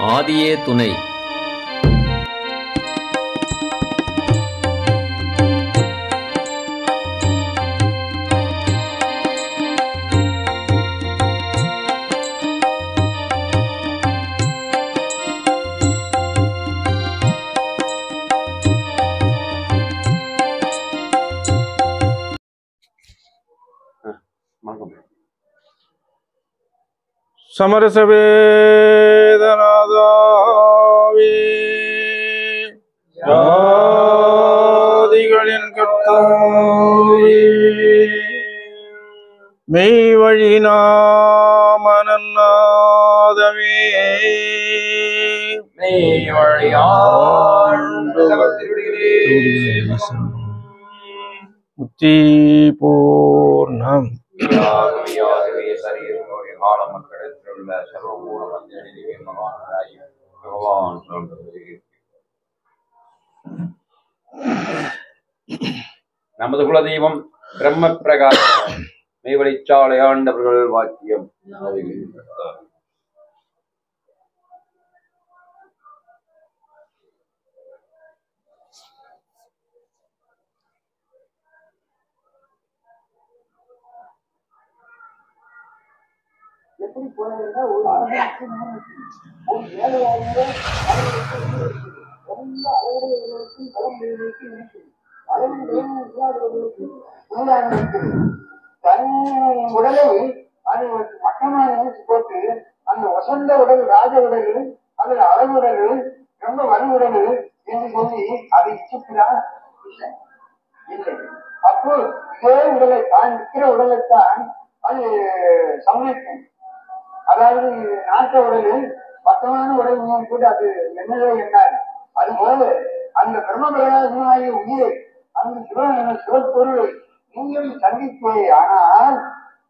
ஆதியே துணை. சமரச வேதநாதாவே ஜாதிகளின் கர்த்தாவே மெய் வழி நாமனநாதமே மெய் வழியாண்டு முத்தி பூர்ணம் நமது குலதெய்வம் பிரம்ம பிரகாசம் மெய்வழிச்சாலை ஆண்டவர்கள் வாக்கியம். எப்படி போனதுன்னா ஒரு ஒரு வேலையாக ரொம்ப அளவுடையவர்களுக்கும் கடமைகளுக்கும் இருக்குது. அளவு இல்லாதவர்களுக்கும் உள்ளாக இருக்குது. தன் உடலை அது மட்டமாக நினைச்சு போட்டு அந்த வசந்த உடல் ராஜ உடல் அல்லது அளவு உடல் ரொம்ப வலு உடல் என்று சொல்லி அதை இச்சிக்கிறா இல்லை இல்லை. அப்போ இதே உடலை தான் இருக்கிற உடலைத்தான் அது சமைக்கும். அதாவது நாட்ட உடலில் மொத்தமான உடல் கூட அது என்னவே எண்ணாது. அது போல அந்த பிரம்ம பிரகாசமாகிய உயிரை அந்த சிவப்பொருளை நீங்களும் சந்திப்பே. ஆனால்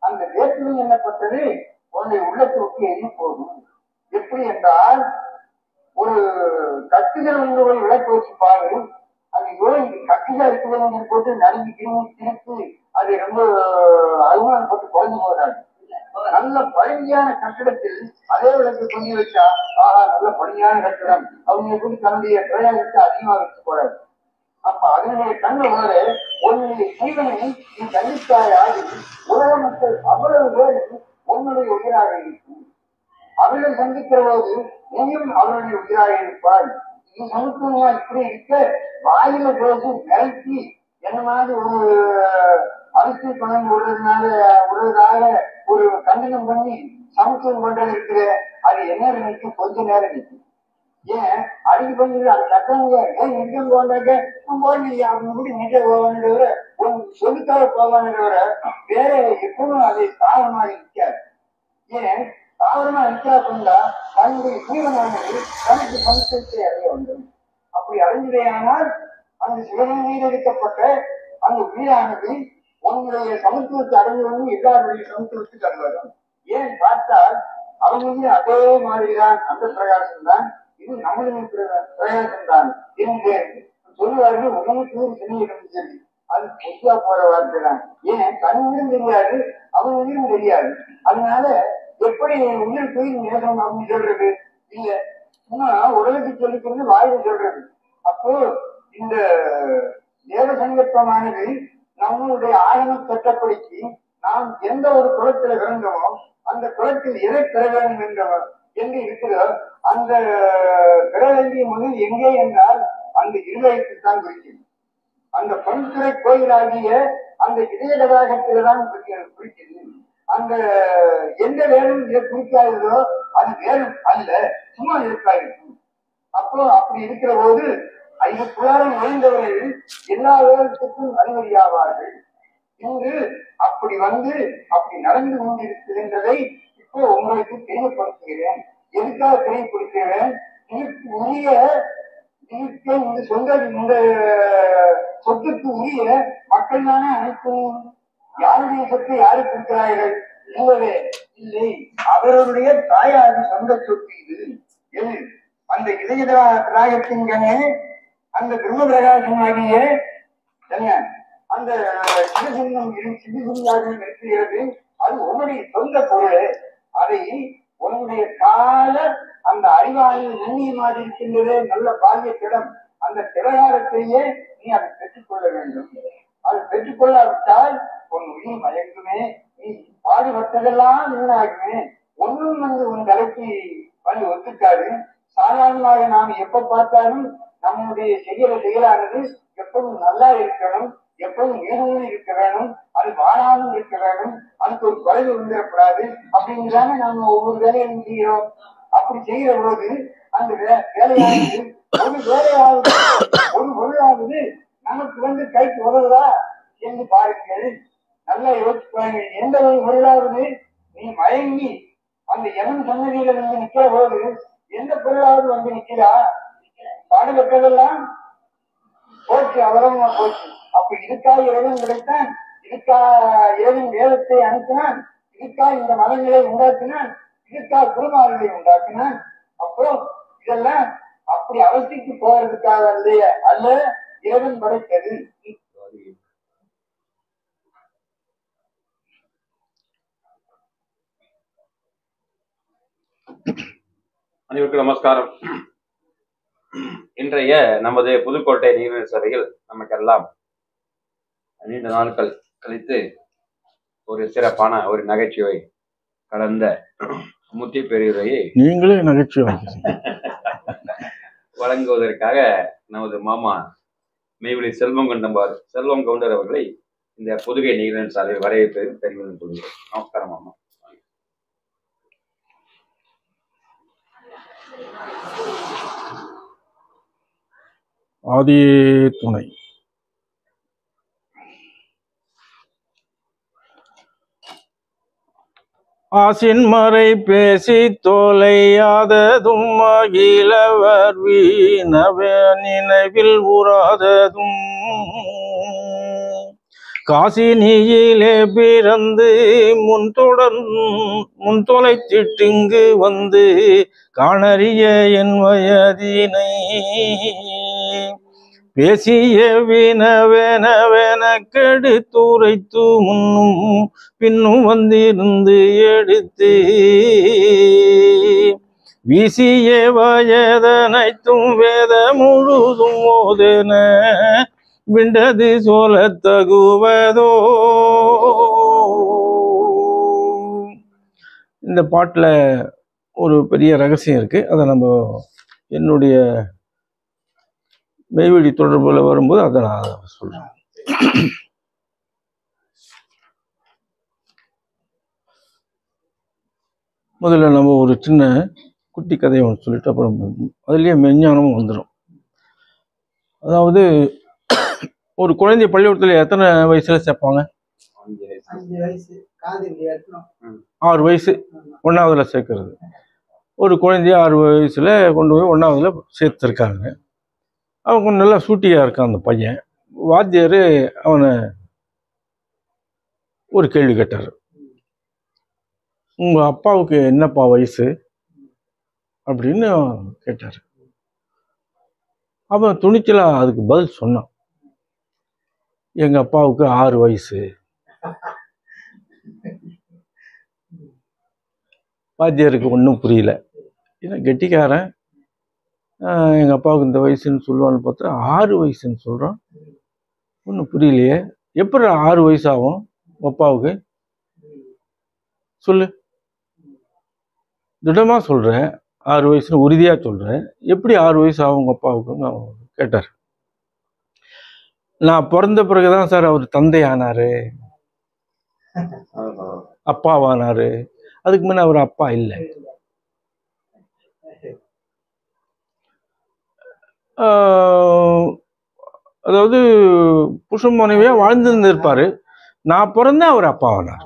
அந்த வேற்றுமை என்னப்பட்டது உன்னுடைய உள்ளத்தை விட்டு எரிய போகும். எப்படி என்றால் ஒரு கட்டுகள் உங்களை விளக்கு வச்சு பாரு. அது இது கட்டுகள் இருக்கிறவங்க போட்டு நடுங்கி திருப்பி அது ரொம்ப அருமானப்பட்டு குறைஞ்சு போகிறாங்க. நல்ல பழமையான கட்டிடத்தில் அதே விளக்கு கொஞ்சம் வச்சா ஆஹா நல்ல பழமையான கட்டிடம் அவங்க கூட தன்னுடைய பிரயாணத்தை அதிகமா வச்சு போறாரு. அப்ப அதனுடைய கண்ணோட உன்னுடைய ஜீவனை நீ கண்டிப்பாயாகி உலக மக்கள் அவ்வளவு பேர் உன்னுடைய உயிராக இருக்கும். அவர்கள் சந்திக்கிற போது நீயும் அவருடைய உயிராக இருப்பாய். நீ சமத்துவமா இப்படி இருக்க வாயில பேசி மிரட்டி என்ன மாதிரி ஒரு அரசியல் பணம் விடுறதாக ஒரு கண்டனம் பண்ணி சமத்துவம் கொண்டு இருக்கிற அது என்ன நினைக்கும் கொஞ்ச நேரம் நிற்கும். ஏன் அடிக்கு பண்ணி அது கட்டவங்க ஏன் நிற்கம் போனாக்க போய் அவங்க முடி நிற்க போவான்னு ஒரு சொல்லுக்காக போவான்னு வேற எப்பவும் அதை தாவரமாக நிற்காது. ஏன் தாவரமா நிற்காதுண்டா தன்னுடைய ஜீவனானது தனக்கு சமத்துவத்தை அடைய வேண்டும். அப்படி அடைந்ததையானால் அந்த சிவகங்கையில் இருக்கப்பட்ட அந்த உயிரானது உங்களுடைய சமத்துவத்தை அடைஞ்சவனும் எல்லாருடைய சமத்துவத்துக்கு அடைவதும். ஏன் பார்த்தால் அவங்க அதே மாதிரிதான் அந்த பிரகாசம் தான் இது நம்மளுடைய பிரகாசம் தான் என்று சொல்லுவார்கள். உனக்கு ஒரு சினியிடம் சரி அது பொய்யா போற வார்த்தை தான். ஏன் தன் உயிரும் தெரியாது அவன் உயிரும் தெரியாது. அதனால எப்படி உயிர் உயிர் நேசம் அப்படின்னு சொல்றது இல்ல, சும்மா உடலுக்கு சொல்லிக்கிறது வாயில சொல்றது. அப்போ இந்த தேவ சங்கல்பமானது நம்மளுடைய ஆகம சட்டப்படிக்கு நாம் எந்த ஒரு குலத்துல பிறந்தோமோ அந்த குலத்தில் எதை பெற வேண்டும் என்றவர் என்று இருக்கிறதோ அந்த பெற வேண்டிய முதல் எங்கே என்றால் அந்த இருதயத்தைத்தான் குறிக்கிறது. அந்த பண்புரை கோயிலாகிய அந்த இதயகதாகத்தில்தான் குறிக்கிறது. அந்த எந்த வேலும் இதை குறிக்காததோ அது வேலும் அல்ல, சும்மா இருக்காயிருக்கும். அப்போ அப்படி இருக்கிற போது ஐந்துக்குள்ளார நுழைந்தவர்கள் எல்லா வேதத்துக்கும் அறிவறியாவார்கள். இன்று அப்படி வந்து அப்படி நடந்து கொண்டிருக்கின்றதை இப்போ உங்களுக்கு தெரியப்படுத்துகிறேன். எதுக்காக தெரியப்படுத்துகிறேன்? இதற்கு உரிய இந்த சொத்துக்கு உரிய மக்கள் தானே அனைத்தும். யாருடைய சொத்தை யாருக்கு இருக்கிறார்கள் என்பதே இல்லை, அவர்களுடைய தாயாதி சொந்த சொத்து இது. எது அந்த இதயத்தின் கண்ணே அந்த பிரம்ம பிரகாசமாகிய என்ன அந்த சிவசிங்கம் சிவசிங்காக இருக்கிறது. அது உன்னுடைய சொந்த பொருள். அதை உன்னுடைய கால அந்த அறிவானது நுண்ணியமாக இருக்கின்றதே நல்ல பால்ய திடம். அந்த திடகாலத்திலேயே நீ அதை பெற்றுக்கொள்ள வேண்டும். அதை பெற்றுக்கொள்ளாவிட்டால் உன் உயிர் மயங்குமே, நீ பாடுபட்டதெல்லாம் வீணாகுமே, ஒன்றும் உன் தலைக்கு வந்து ஒத்துக்காது. சாதாரணமாக நாம் எப்ப பார்த்தாலும் நம்முடைய செயலானது எப்பவும் நல்லா இருக்கணும், எப்பவும் ஏகவும் இருக்க வேணும், அது வாழாமல் இருக்க வேணும், அதுக்கு ஒரு குறைவு வந்துடக்கூடாது அப்படிங்கிறாங்க. நாம ஒவ்வொரு வேலையும் செய்கிறோம். அப்படி செய்கிற போது அந்த வேலையானது ஒரு வேலையாவது ஒரு பொருளாவது நமக்கு கைக்கு உதவுதா என்று பாருங்கள். நல்லா யோசிச்சு பாருங்கள். எந்த ஒரு பொருளாவது நீ மயங்கி அந்த எவன் சன்னதியில நிக்கிற போது எந்த பொருளாவது நிக்கிறா? பாடுபட்டதெல்லாம் போச்சு, அவரமா போச்சு. அப்ப இதுக்கா இறைவன் கிடைத்தான், இதுக்கா இறைவன் வேதத்தை அனுப்பினான், இதுக்கா இந்த மதங்களை உண்டாக்கினான், இதுக்கா குருமார்களை உண்டாக்கினான். அப்போ இதெல்லாம் அப்படி அவசிக்கு போறதுக்காக அல்ல, இறைவன் படைத்தது. அனைவருக்கும் நமஸ்காரம். இன்றைய நமது புதுக்கோட்டை நீர்நிலை சபையில் நமக்கெல்லாம் நீண்ட நாட்கள் கழித்து ஒரு சிறப்பான ஒரு நகைச்சுவை கலந்த முத்தி பெரியுரையை நீங்களே நகைச்சுவை வழங்குவதற்காக நமது மாமா மெய்வெளி செல்வம் கவுண்டர் அவர்களை இந்த புதுகை நீர்நிலை சாலையில் வரவேற்பது பெருமிதம் கொள்கிறேன். நமஸ்காரம் மாமா. ஆதி துணை. ஆசின் மறை பேசி தோலையாததும் அகிலவர் வீணவ நினைவில் உறாததும் காசினியிலே பிறந்து முன் தொலைத்திட்டிங்கு வந்து காணறிய என் வயதினை பேசிய வினவென கெடுத்துரைத்து முன்னும் பின்னும் வந்திருந்து எடுத்து வீசிய வயதனைத்தும் வேத முழுதும் ஓதென விண்டது சொல்ல தகுவதோ. இந்த பாட்டுல ஒரு பெரிய ரகசியம் இருக்கு. அதை நம்ம என்னுடைய மெய்வெளி தொடர்புல வரும்போது அதை நான் சொல்றேன். முதல்ல நம்ம ஒரு சின்ன குட்டி கதையை ஒன்று சொல்லிட்டு அப்புறம் அதுலயே மெஞ்ஞானமும் வந்துடும். அதாவது ஒரு குழந்தை பள்ளிக்கூடத்துல எத்தனை வயசுல சேர்ப்பாங்க? 6 வயசு 1ஆவதுல சேர்க்கறது. ஒரு குழந்தைய 6 வயசுல கொண்டு போய் 1ஆவதுல சேர்த்துருக்காங்க. அவன் கொஞ்சம் நல்லா சூட்டியா இருக்கான் அந்த பையன். வாத்தியார் அவனை ஒரு கேள்வி கேட்டார். உங்க அப்பாவுக்கு என்னப்பா வயசு அப்படின்னு கேட்டார். அவன் துணிச்சலா அதுக்கு பதில் சொன்னான், எங்க அப்பாவுக்கு 6 வயசு. வாத்தியாருக்கு ஒன்றும் புரியல. ஏன்னா கெட்டிக்காரன், எங்க அப்பாவுக்கு இந்த வயசுன்னு சொல்லுவான்னு பார்த்தா 6 வயசுன்னு சொல்றான். ஒன்றும் புரியலையே, எப்படி 6 வயசு ஆகும் அப்பாவுக்கு சொல்லு. திடமா சொல்றேன், 6 வயசுன்னு உறுதியா சொல்றேன், எப்படி 6 வயசு ஆகும் உங்க அப்பாவுக்குன்னு கேட்டார். நான் பிறந்த பிறகுதான் சார் அவர் தந்தை ஆனாரு, அப்பாவானாரு. அதுக்கு முன்ன அவர் அப்பா இல்லை. அதாவது புருஷன் மனைவியா வாழ்ந்துருப்பாரு. நான் பிறந்தேன், அவர் அப்பாவானார்.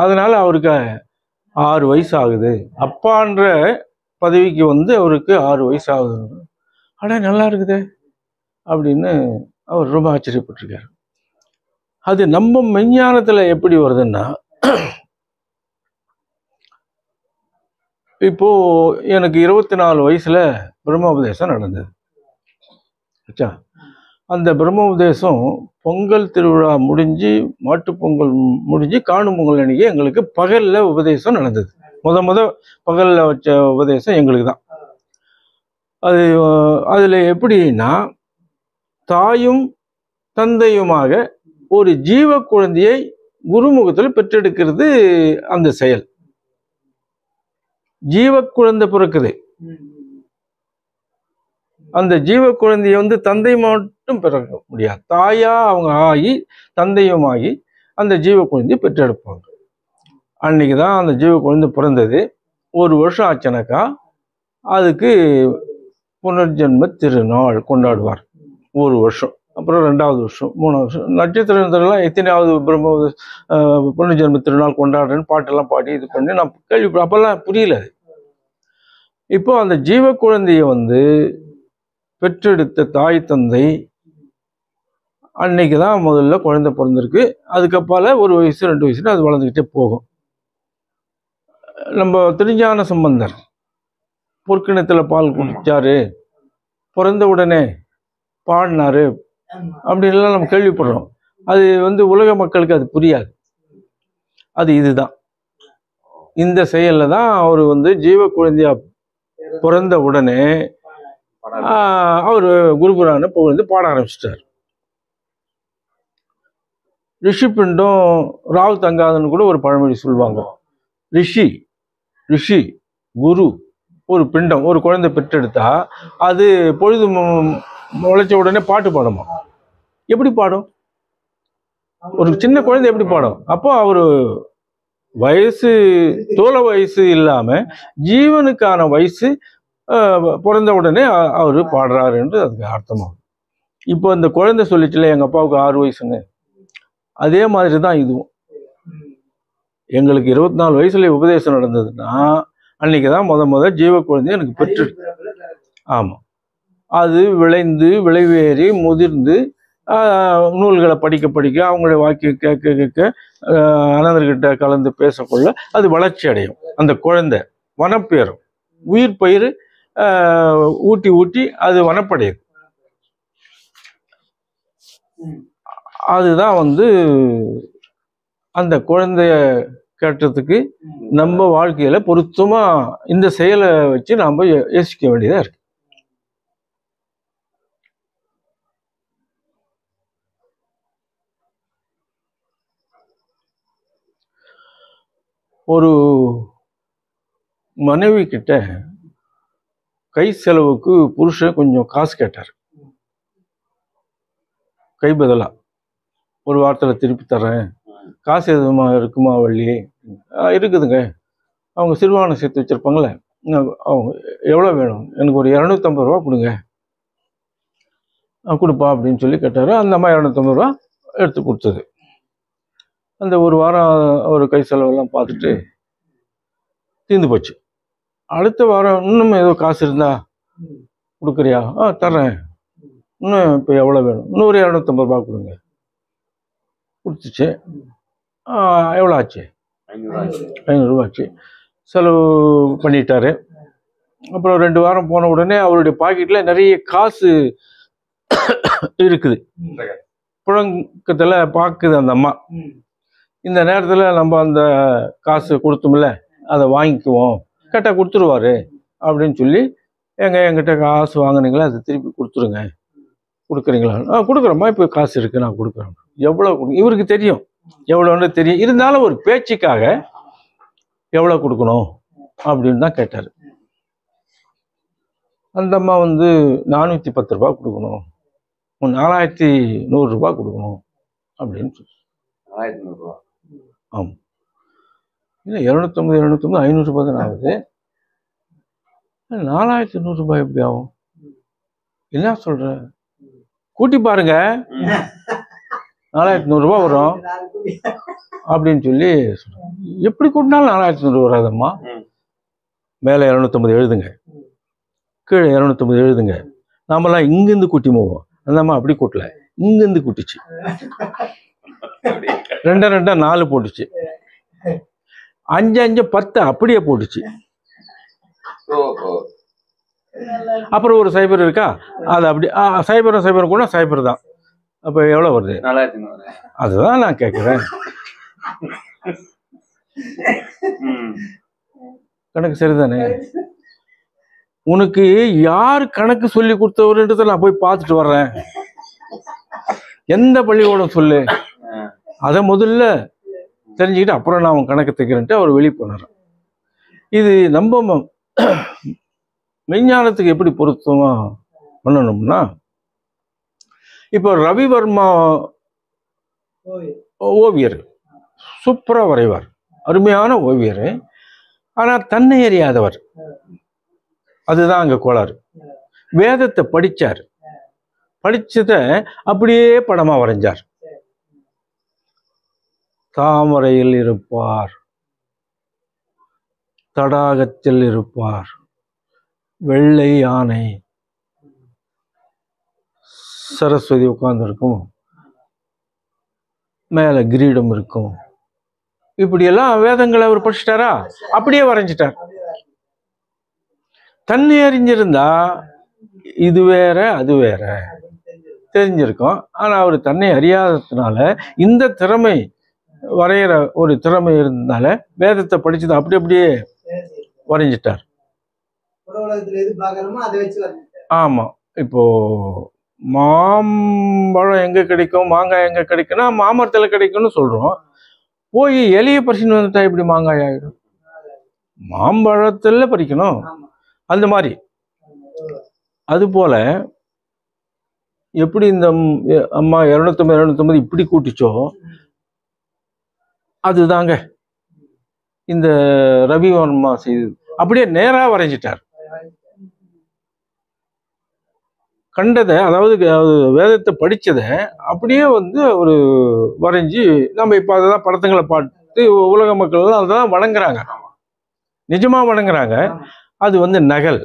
அதனால அவருக்கு 6 வயசு ஆகுது. அப்பான்ற பதவிக்கு வந்து அவருக்கு 6 வயசு ஆகுது. அட நல்லா இருக்குது அப்படின்னு அவர் ரொம்ப ஆச்சரியப்பட்டிருக்காரு. அது நம்ம மெஞ்ஞானத்துல எப்படி வருதுன்னா, இப்போ எனக்கு 24 வயசுல பிரம்மோபதேசம் நடந்தது. அந்த பிரம்மோபதேசம் பொங்கல் திருவிழா முடிஞ்சு, மாட்டுப்பொங்கல் முடிஞ்சு, காணும் பொங்கல் அன்னைக்கு எங்களுக்கு பகல்ல உபதேசம் நடந்தது. முத பகல்ல வச்ச உபதேசம் எங்களுக்கு தான். அது அதுல எப்படின்னா, தாயும் தந்தையுமாக ஒரு ஜீவ குழந்தையை குருமுகத்தில் பெற்றெடுக்கிறது அந்த செயல். ஜீவ குழந்தை பிறக்குது. அந்த ஜீவ குழந்தைய வந்து தந்தை மட்டும் பிறக்க முடியாது. தாயா அவங்க ஆகி தந்தையுமாகி அந்த ஜீவ குழந்தையை பெற்றெடுப்பாங்க. அன்னைக்குதான் அந்த ஜீவ குழந்தை பிறந்தது. 1 வருஷம் ஆச்சுனாக்கா அதுக்கு புனர்ஜென்ம திருநாள் கொண்டாடுவார். 1 வருஷம், அப்புறம் 2வது வருஷம், 3வது வருஷம், நட்சத்திரங்கள்லாம் எத்தனையாவது பிரம்ம புனர்ஜென்ம திருநாள் கொண்டாடுறேன்னு பாட்டெல்லாம் பாடி இது பண்ணி நான் கேள்வி அப்பெல்லாம் புரியல. இப்போ அந்த ஜீவ குழந்தைய வந்து பெற்றெடுத்த தாய் தந்தை அன்னைக்கு தான் முதல்ல குழந்தை பிறந்திருக்கு. அதுக்கப்பால 1 வயசு 2 வயசுன்னு அது வளர்ந்துக்கிட்டே போகும். நம்ம திருஞான சம்பந்தர் பொற்கிணத்துல பால் குடிச்சாரு, பிறந்த உடனே பாடினாரு அப்படின்லாம் நம்ம கேள்விப்படுறோம். அது வந்து உலக மக்களுக்கு அது புரியாது. அது இதுதான், இந்த செயல்ல தான் அவர் வந்து ஜீவ குழந்தையா பிறந்த உடனே அவர் குருபுரான புகழ்ந்து பாட ஆரம்பிச்சிட்டார். ரிஷி பிண்டம் ராவு தங்காதுன்னு கூட ஒரு பழமொழி சொல்லுவாங்க. ரிஷி குரு ஒரு பிண்டம், ஒரு குழந்தை பெற்றெடுத்தா அது பொழுது முளைச்ச உடனே பாட்டு பாடுமா? எப்படி பாடும்? ஒரு சின்ன குழந்தை எப்படி பாடும்? அப்போ அவரு வயசு தோல வயசு இல்லாம ஜீவனுக்கான வயசு பிறந்த உடனே அவரு பாடுறாரு என்று அதுக்கு அர்த்தமாகும். இப்போ இந்த குழந்தை சொல்லிச்சுல எங்க அப்பாவுக்கு 6 வயசுன்னு, அதே மாதிரி தான் இதுவும். எங்களுக்கு 24 வயசுல உபதேசம் நடந்ததுன்னா அன்னைக்கு தான் முத ஜீவ குழந்தை எனக்கு பெற்று. ஆமா, அது விளைந்து விளைவேறி முதிர்ந்து நூல்களை படிக்க அவங்களுடைய வாக்கிய கேட்க அனந்தர்கிட்ட கலந்து பேசக்கொள்ள அது வளர்ச்சி அடையும். அந்த குழந்தை வனப்பேறும், உயிர் பயிர் ஊட்டி அது வனப்படையுது. அதுதான் வந்து அந்த குழந்தைய கேட்டதுக்கு நம்ம வாழ்க்கையில பொருத்தமா இந்த செயலை வச்சு நாம யோசிக்க வேண்டியதா இருக்கு. ஒரு மனைவி கிட்ட கை செலவுக்கு புருஷன் கொஞ்சம் காசு கேட்டார். கை பதிலா ஒரு வாரத்துல திருப்பி தர்றேன், காசு எதுவுமா இருக்குமா வள்ளி? இருக்குதுங்க. அவங்க சிறுவானம் சேர்த்து வச்சிருப்பாங்களே, அவங்க எவ்வளோ வேணும்? எனக்கு ஒரு 250 ரூபா கொடுங்க. கொடுப்பா அப்படின்னு சொல்லி கேட்டாரு. அந்த அம்மா 250 ரூபா எடுத்து கொடுத்தது. அந்த ஒரு வாரம் ஒரு கை செலவெல்லாம் பார்த்துட்டு தீர்ந்து போச்சு. அடுத்த வாரம் இன்னும் ஏதோ காசு இருந்தா கொடுக்குறியா? தர்றேன். இன்னும் இப்போ எவ்வளோ வேணும்? இன்னும் ஒரு 250 ரூபா கொடுங்க. கொடுத்துச்சு. எவ்வளோ ஆச்சு? 500 ரூபா ஆச்சு. செலவு பண்ணிட்டாரு. அப்புறம் 2 வாரம் போன உடனே அவருடைய பாக்கெட்ல நிறைய காசு இருக்குது. புழக்கத்துல பாக்குது அந்த அம்மா. இந்த நேரத்துல நம்ம அந்த காசு கொடுத்தோம்ல, அதை வாங்கிக்குவோம், கேட்டா கொடுத்துருவாரு அப்படின்னு சொல்லி, என்கிட்ட காசு வாங்கினீங்களா, அதை திருப்பி கொடுத்துருங்க. கொடுக்குறீங்களா? கொடுக்குறோம்மா, இப்போ காசு இருக்கு, நான் கொடுக்குறேன். எவ்வளோ இவருக்கு தெரியும், எவ்வளோன்னு தெரியும். இருந்தாலும் ஒரு பேச்சுக்காக எவ்வளோ கொடுக்கணும் அப்படின்னு தான் கேட்டார். அந்த அம்மா வந்து 410 ரூபா கொடுக்கணும், 4100 ரூபா கொடுக்கணும் அப்படின்னு சொல்லி. 4100 ரூபா? ஆமாம். இல்லை, 250 500 ரூபாய் தானே ஆகுது. 4100 ரூபாய் எப்படி ஆகும்? என்ன சொல்ற? கூட்டி பாருங்க, 4100 ரூபாய் வரும் அப்படின்னு சொல்லி சொல்றேன். எப்படி கூட்டினாலும் 4100 வராதம்மா. மேலே 250 எழுதுங்க, கீழே 250 எழுதுங்க. நாமெல்லாம் இங்கிருந்து கூட்டி போவோம். அந்த அம்மா அப்படி கூட்டல, இங்கிருந்து கூட்டிச்சு. 2 2 4 போட்டுச்சு, 5 5 10 அப்படியே போட்டுச்சு. அப்புறம் ஒரு சைபர் இருக்கா, அது அப்படி சைபர் கூட சைபர் தான். அப்ப எவ்வளவு வருது? 4100. அதுதான் நான் கேட்கிறேன். கணக்கு சரிதானே? உனக்கு யார் கணக்கு சொல்லி கொடுத்தவருன்றத நான் போய் பார்த்துட்டு வர்றேன். எந்த பள்ளிக்கூடம் சொல்லு, அதை முதல்ல தெரிஞ்சுக்கிட்டு அப்புறம் நான் அவன் கணக்கு தைக்கிறேன்ட்டு அவர் வெளியே போனார். இது நம்ம மெய்ஞானத்துக்கு எப்படி பொருத்தமா பண்ணணும்னா, இப்போ ரவிவர்மா ஓவியர் சூப்பரா வரைவார், அருமையான ஓவியர். ஆனா தன்னை அறியாதவர். அதுதான் அங்க கோளாறு. வேதத்தை படிச்சார், படிச்சத அப்படியே படமா வரைஞ்சார். தாமரையில் இருப்பார், தடாகத்தில் இருப்பார், வெள்ளை யானை, சரஸ்வதி உட்கார்ந்து இருக்கும், மேல கிரீடம் இருக்கும். இப்படியெல்லாம் வேதங்களை அவர் படிச்சிட்டாரா? அப்படியே வரைஞ்சிட்டார். தன்னை அறிஞ்சிருந்தா இது வேற அது வேற தெரிஞ்சிருக்கும். ஆனா அவர் தன்னை அறியாததுனால, இந்த திறமை வரைகிற ஒரு திறமை இருந்ததுனால வேதத்தை படிச்சது அப்படியே வரைஞ்சிட்டார். ஆமா. இப்போ மாம்பழம் எங்க கிடைக்கும், மாங்காய் எங்க கிடைக்கும்னா மாமரத்துல கிடைக்கும்னு சொல்றோம். போய் எலிய பறிச்சுன்னு வந்துட்டா எப்படி மாங்காய் ஆயிடும்? மாம்பழத்துல பறிக்கணும். அந்த மாதிரி அது போல எப்படி இந்த அம்மா 250 இப்படி கூட்டிச்சோ, அதுதாங்க இந்த ரவிவர்மா செய்தது. அப்படியே நேரா வரைஞ்சிட்டார். கண்டதை, அதாவது வேதத்தை படிச்சதை அப்படியே ஒரு வரைஞ்சி, நம்ம இப்ப அதான் படத்துங்களை பார்த்து உலக மக்கள் எல்லாம் அதான் வணங்குறாங்க, நிஜமா வணங்குறாங்க. அது நகல்.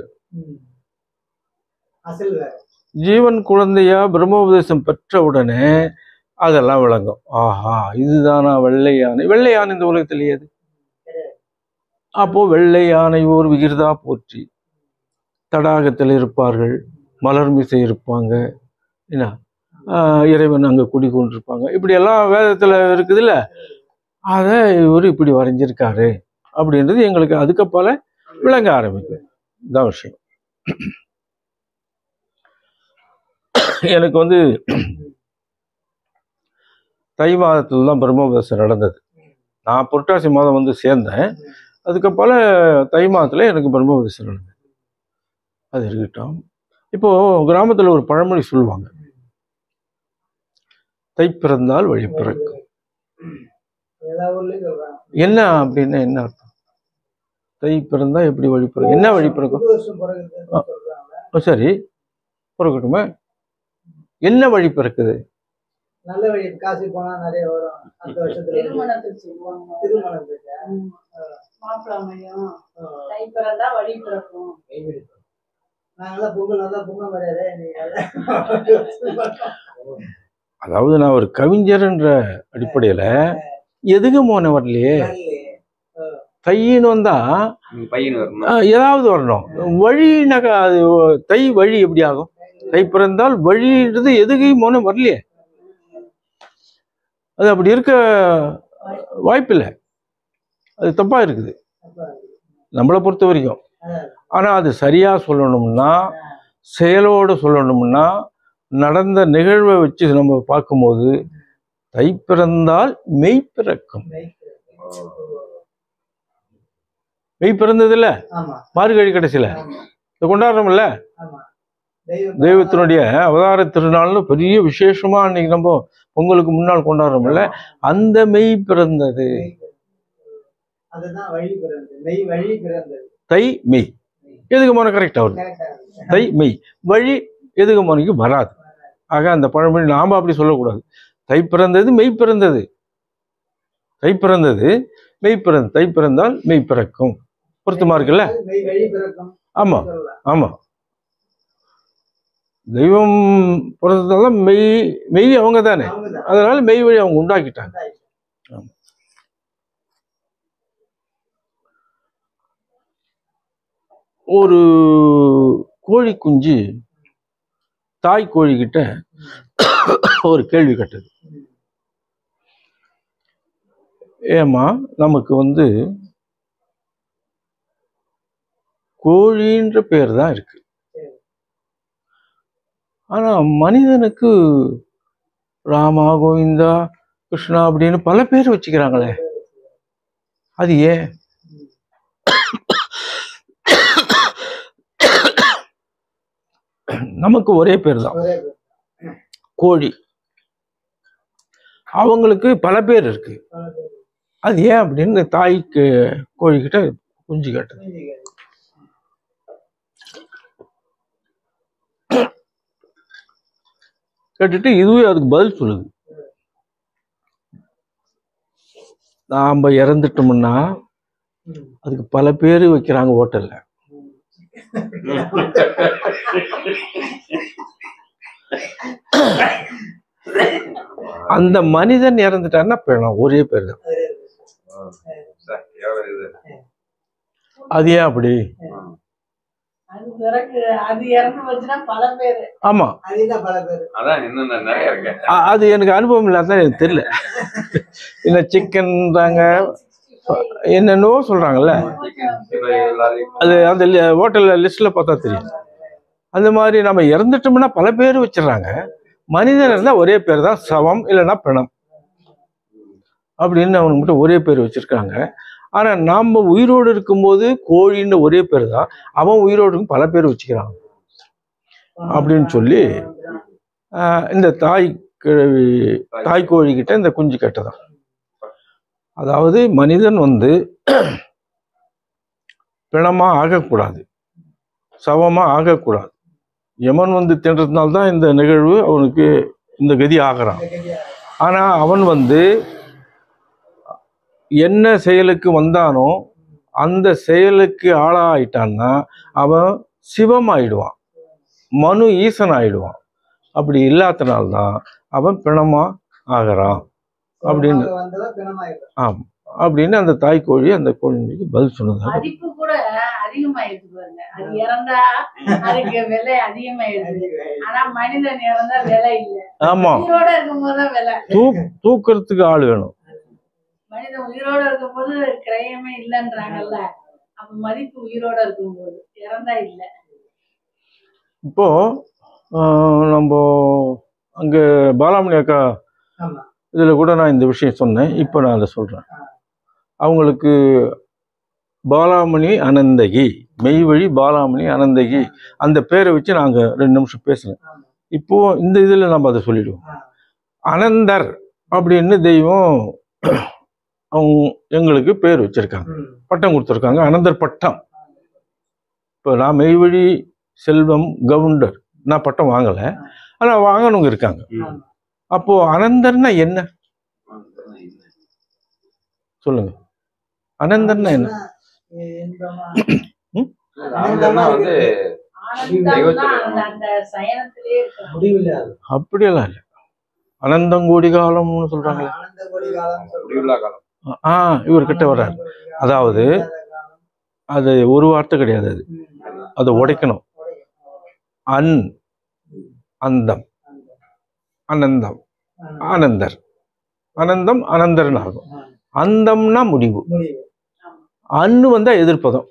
ஜீவன் குழந்தையா பிரம்மோபதேசம் பெற்ற உடனே அதெல்லாம் விளங்கும். ஆஹா, இதுதானா வெள்ளை யானை? வெள்ளை யானை இந்த உலகத்திலேயே. அப்போ வெள்ளை யானை ஓர் விகிர்தா போற்றி, தடாகத்தில் இருப்பார்கள், மலர் மீசை இருப்பாங்க, என்ன இறைவன் அங்க குடிக்கொண்டிருப்பாங்க, இப்படி எல்லாம் வேதத்துல இருக்குதுல்ல. அதை இவர் இப்படி வரைஞ்சிருக்காரு அப்படின்றது எங்களுக்கு அதுக்கப்பால விளங்க ஆரம்பிக்குது. இதான் விஷயம். எனக்கு தை மாதத்துல தான் பிரம்மோபதேசம் நடந்தது. நான் புரட்டாசி மாதம் சேர்ந்தேன். அதுக்கப்பால தை மாதத்துல எனக்கு பிரம்மோபதேசம் நடந்தது. அது இருக்கட்டும். இப்போ கிராமத்துல ஒரு பழமொழி சொல்லுவாங்க, தை பிறந்தால் வழி பிறக்கும். என்ன அப்படின்னா என்ன அர்த்தம்? தை பிறந்தா எப்படி வழி பிறக்கும்? என்ன வழி பிறக்கும்? சரி, பிறக்கட்டுமே. என்ன வழி பிறக்குது? நல்ல வழி, காசு போனா நிறைய வரும். அந்த வருஷத்துல திருமணத்துக்கு மாப்பிள்ளையும் தை பிறந்தா வழி பிறக்கும். நாங்கெல்லாம் பொங்கல் நல்லா பொங்கல் வரையாதே. அதாவது நான் ஒரு கவிஞர்ன்ற அடிப்படையில எதுக்கு மோன வரலையே. தையின்னு வந்தா ஏதாவது வரணும். வழினாக்க அது தை வழி எப்படி ஆகும்? தை பிறந்தால் வழின்றது எதுகையும் மோன வரலையே. அது அப்படி இருக்க வாய்ப்பில்லை. அது தப்பா இருக்குது நம்மளை பொறுத்த வரைக்கும். ஆனா அது சரியா சொல்லணும்னா, செயலோடு சொல்லணும்னா, நடந்த நிகழ்வை வச்சு நம்ம பார்க்கும்போது தை பிறந்தால் மெய் பிறக்கும். மெய் பிறந்தது இல்ல மார்கழி கடைசியில கொண்டாடுறோம்ல, தெய்வத்தினுடைய அவதார திருநாள்னு பெரிய விசேஷமா அன்னைக்கு நம்ம பொங்கலுக்கு முன்னால் கொண்டாடுறோம்ல, அந்த மெய் பிறந்தது. தை மெய் எதுக்கு மோன கரெக்டா வருது? தை மெய் வழி எதுக்கு மோனைக்கு வராது. ஆக அந்த பழமொழி நாம அப்படி சொல்லக்கூடாது. தை பிறந்தது மெய் பிறந்தது, தை பிறந்தது மெய் பிறந்த, தை பிறந்தால் மெய் பிறக்கும். பொருத்தமா இருக்குல்ல? ஆமா ஆமா. தெய்வம் பிறந்ததால மெய் மெய் அவங்க தானே, அதனால மெய் வழி அவங்க உண்டாக்கிட்டாங்க. ஒரு கோழி குஞ்சு தாய் கோழி கிட்ட ஒரு கேள்வி கேட்டது. ஏமா நமக்கு கோழின்ற பேர் தான் இருக்கு. ஆனா மனிதனுக்கு ராமா, கோவிந்தா, கிருஷ்ணா அப்படின்னு பல பேர் வச்சுக்கிறாங்களே, அது ஏன்? நமக்கு ஒரே பேர் தான் கோழி, அவங்களுக்கு பல பேர் இருக்கு. அது ஏன் அப்படின்னு தாய்க்கு கோழிக்கிட்ட குஞ்சு கேட்டது. கேட்டுட்டு இதுவே அதுக்கு பதில் சொல்லுது. நாம இறந்துட்டோம்னா அதுக்கு பல பேர் வைக்கிறாங்க ஹோட்டல்ல. அந்த மனிதன் இறந்துட்டான்னா பிணம், ஒரே பேர் தான். அது ஏன் அப்படி? ஆமா, அது எனக்கு அனுபவம் இல்லாத எனக்கு தெரியல. என்ன சிக்கன்றாங்க, என்னென்னவோ சொல்றாங்கல்ல, அது அந்த ஹோட்டல்ல லிஸ்ட்ல பார்த்தா தெரியும். அந்த மாதிரி நம்ம இறந்துட்டோம்னா பல பேர் வச்சிடறாங்க. மனிதன் இருந்தா ஒரே பேர் தான், சவம் இல்லைன்னா பிணம் அப்படின்னு அவனுக்கு மட்டும் ஒரே பேர் வச்சிருக்காங்க. ஆனா நாம உயிரோடு இருக்கும்போது கோழின்னு ஒரே பேர் தான், அவன் உயிரோடு பல பேர் வச்சுக்கிறான் அப்படின்னு சொல்லி இந்த தாய் கோழி கிட்ட இந்த குஞ்சு கேட்டதான். அதாவது மனிதன் பிணமா ஆகக்கூடாது, சவமா ஆகக்கூடாது. யமன் தின்றதுனால்தான் இந்த நிகழ்வு அவனுக்கு இந்த கதி ஆகிறான். ஆனா அவன் என்ன செயலுக்கு வந்தானோ அந்த செயலுக்கு ஆளாயிட்டான்னா அவன் சிவம் ஆயிடுவான், மனு ஈசன் ஆயிடுவான். அப்படி இல்லாதனால்தான் அவன் பிணமா ஆகிறான் அப்படின்னு. ஆமா, அப்படின்னு அந்த தாய் கோழி அந்த கோழிக்கு பதில் சொன்னது. மதிப்பு கூட அதிகமாயிடுது பாருங்க. அது இறந்தா அதுக்கு விலை அதிகமாயிடுது. ஆனா மனிதன் இறந்தா விலை இல்லை. ஆமா, உயிரோட இருக்கும் போதுதான் விலை. தூக்குறதுக்கு ஆள் வேணும். மனிதன் உயிரோட இருக்கும் போது கிரயமே இல்லைன்றாங்கல்ல, அப்ப மதிப்பு உயிரோட இருக்கும் போது, இறந்தா இல்லை. இப்போ நம்ம அங்க பாலாமணி அக்கா இதுல கூட நான் இந்த விஷயம் சொன்னேன். இப்போ நான் அதை சொல்றேன். அவங்களுக்கு பாலாமணி அனந்தகி, மெய்வழி பாலாமணி அனந்தகி அந்த பேரை வச்சு நாங்க 2 நிமிஷம் பேசுறேன். இப்போ இந்த இதுல நம்ம அதை சொல்லிடுவோம். அனந்தர் அப்படின்னு தெய்வம் அவங்க எங்களுக்கு பேர் வச்சிருக்காங்க, பட்டம் கொடுத்துருக்காங்க, அனந்தர் பட்டம். இப்போ நான் மெய்வழி செல்வம் கவுண்டர், நான் பட்டம் வாங்கல, ஆனா வாங்கணுங்க இருக்காங்க. அப்போ அனந்தர்னா என்ன சொல்லுங்க? அனந்தர்னா என்ன? அப்படியெல்லாம் இல்லை. அனந்தங்கோடி காலம்னு சொல்றாங்களே, இவர்கிட்ட வர்றாரு. அதாவது அது ஒரு வார்த்தை கிடையாது, அதை உடைக்கணும். அந்தம், அனந்தம், ஆனந்தர், அனந்தம் அனந்தர்னு ஆகும். அந்தம்னா முடிவு, அன்னு வந்தா எதிர்ப்பதம்.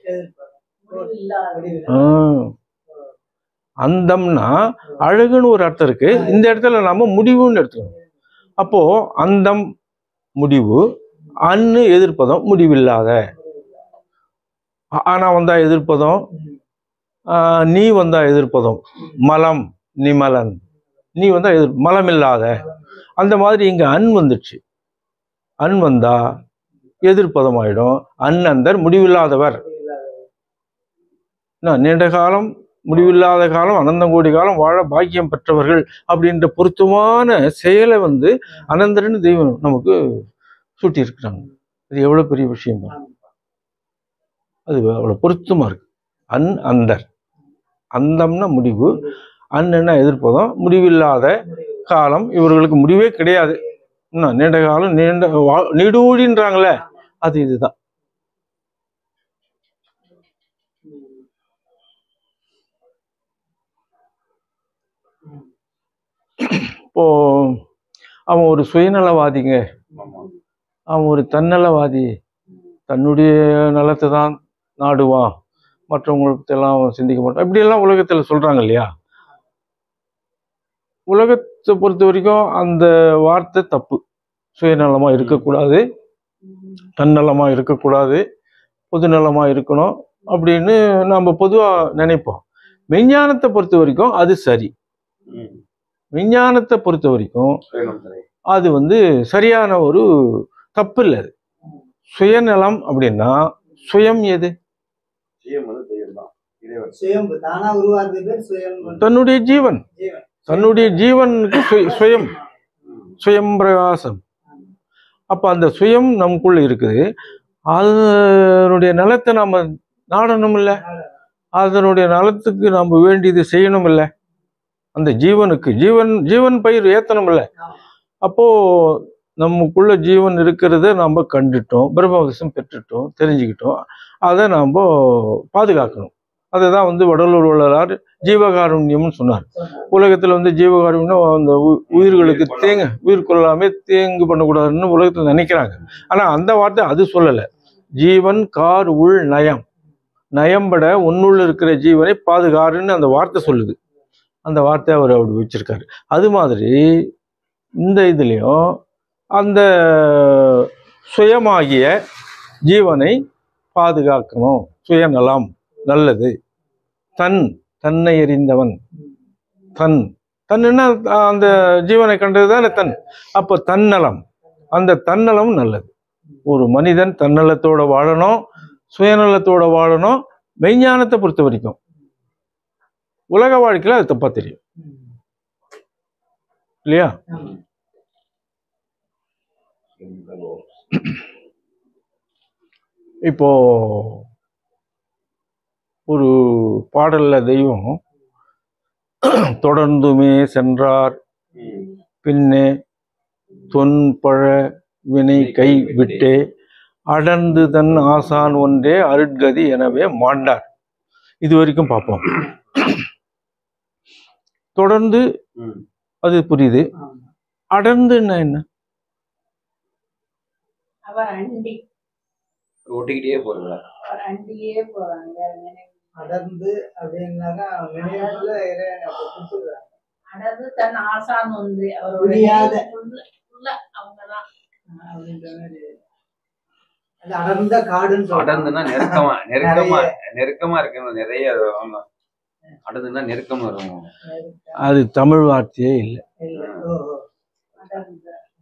அந்தம்னா அழகுன்னு ஒரு அர்த்தம் இருக்கு, இந்த இடத்துல நாம முடிவுன்னு எடுத்துக்கணும். அப்போ அந்தம் முடிவு, அன்னு எதிர்ப்பதம், முடிவில்லாத. ஆனா வந்தா எதிர்ப்பதம், நீ வந்தா எதிர்ப்பதம், மலம் நிமலன், நீ வந்தா மலம் இல்லாத. அந்த மாதிரி இங்க அன் வந்துடுச்சு. அன் வந்தா எதிர்ப்பதம் ஆயிடும். அந்தர் முடிவில்லாதவர். நீண்ட காலம், முடிவில்லாத காலம், அனந்தங்கோடி காலம் வாழ பாக்கியம் பெற்றவர்கள் அப்படின்ற பொருத்தமான செயலை அனந்தர்னு தெய்வம் நமக்கு சூட்டி இருக்கிறாங்க. இது எவ்வளவு பெரிய விஷயம், அது அவ்வளவு பொருத்தமா இருக்கு. அந்தர், அந்தம்னா முடிவு, அன்னா எதிர்ப்பதம், முடிவில்லாத காலம், இவர்களுக்கு முடிவே கிடையாது. நீண்ட காலம், நீடூழின்றாங்களே, அது இதுதான். இப்போ அவன் ஒரு சுயநலவாதிங்க, அவன் ஒரு தன்னலவாதி, தன்னுடைய நலத்தை தான் நாடுவான், மற்றவங்களுக்கு எல்லாம் சிந்திக்க மாட்டான், இப்படியெல்லாம் உலகத்தில் சொல்றாங்க இல்லையா. உலகத்தை பொறுத்த வரைக்கும் அந்த வார்த்தை தப்பு. சுயநலமா இருக்கக்கூடாது, தன்னலமா இருக்கக்கூடாது, பொதுநலமா இருக்கணும் அப்படின்னு நம்ம பொதுவா நினைப்போம். விஞ்ஞானத்தை பொறுத்த வரைக்கும் அது சரி. விஞ்ஞானத்தை பொறுத்த வரைக்கும் அது சரியான ஒரு தப்பு இல்லை. அது சுயநலம் அப்படின்னா சுயம் எது? தன்னுடைய ஜீவன், தன்னுடைய ஜீவனுக்கு சுயம், சுயம் பிரகாசம். அப்ப அந்த சுயம் நமக்குள்ள இருக்குது. அதனுடைய நலத்தை நாம நாடணும் இல்லை, அதனுடைய நலத்துக்கு நாம் வேண்டியது செய்யணும் இல்லை, அந்த ஜீவனுக்கு ஜீவன் பயிர் ஏத்தணும் இல்லை. அப்போ நமக்குள்ள ஜீவன் இருக்கிறத நம்ம கண்டுட்டோம், பிரம்மவசம் பெற்றுட்டோம், தெரிஞ்சுக்கிட்டோம். அதை நாம் பாதுகாக்கணும். அதை தான் வடலூர் வள்ளலார் ஜீவகாருண்யம்னு சொன்னார். உலகத்தில் ஜீவகாருண்யம் அந்த உயிர்களுக்கு உயிர் கொள்ளாமே தேங்கு பண்ணக்கூடாதுன்னு உலகத்தில் நினைக்கிறாங்க. ஆனால் அந்த வார்த்தை அது சொல்லலை. ஜீவன் கார் உள் நயம், நயம்பட உன்னுள்ள இருக்கிற ஜீவனை பாதுகாருன்னு அந்த வார்த்தை சொல்லுது. அந்த வார்த்தை அவர் அப்படி வச்சிருக்காரு. அது மாதிரி இந்த இதுலேயும் அந்த சுயமாகிய ஜீவனை பாதுகாக்கணும். சுயநலம் நல்லது. தன்னை எறிந்தவன், தன்னுன்னா அந்த ஜீவனை கண்டது தானே தன். அப்போ தன்னலம், அந்த தன்னலம் நல்லது. ஒரு மனிதன் தன்னலத்தோட வாழணும், சுயநலத்தோட வாழணும். மெய்ஞானத்தை பொறுத்த வரைக்கும் உலக வாழ்க்கையில அது தப்பா தெரியும் இல்லையா. இப்போ ஒரு பாடல்ல தெய்வம் தொடர்ந்துமே சென்றார் பின்னே தொன்பழ வினை கை விட்டே அடர்ந்து தன் ஆசான் ஒன்றே அருட்கதி எனவே மாண்டார். இது வரைக்கும் பார்ப்போம். தொடர்ந்து அது புரியுது. அடர்ந்துன்னா என்ன? ஒட்டிக்கிட்டே போறாங்க. அடர்ந்து அப்படின்னாக்கா அடர்ந்து தன் ஆசான் ஒன்று அவருடைய அவங்கதான் அடர்ந்த காடுன்னு அடர்ந்துன்னா நெருக்கமா நெருக்கமா நெருக்கமா இருக்கணும். நிறைய அடர்ந்துன்னா நெருக்கமா இருக்கும். அது தமிழ் வார்த்தையே இல்லை.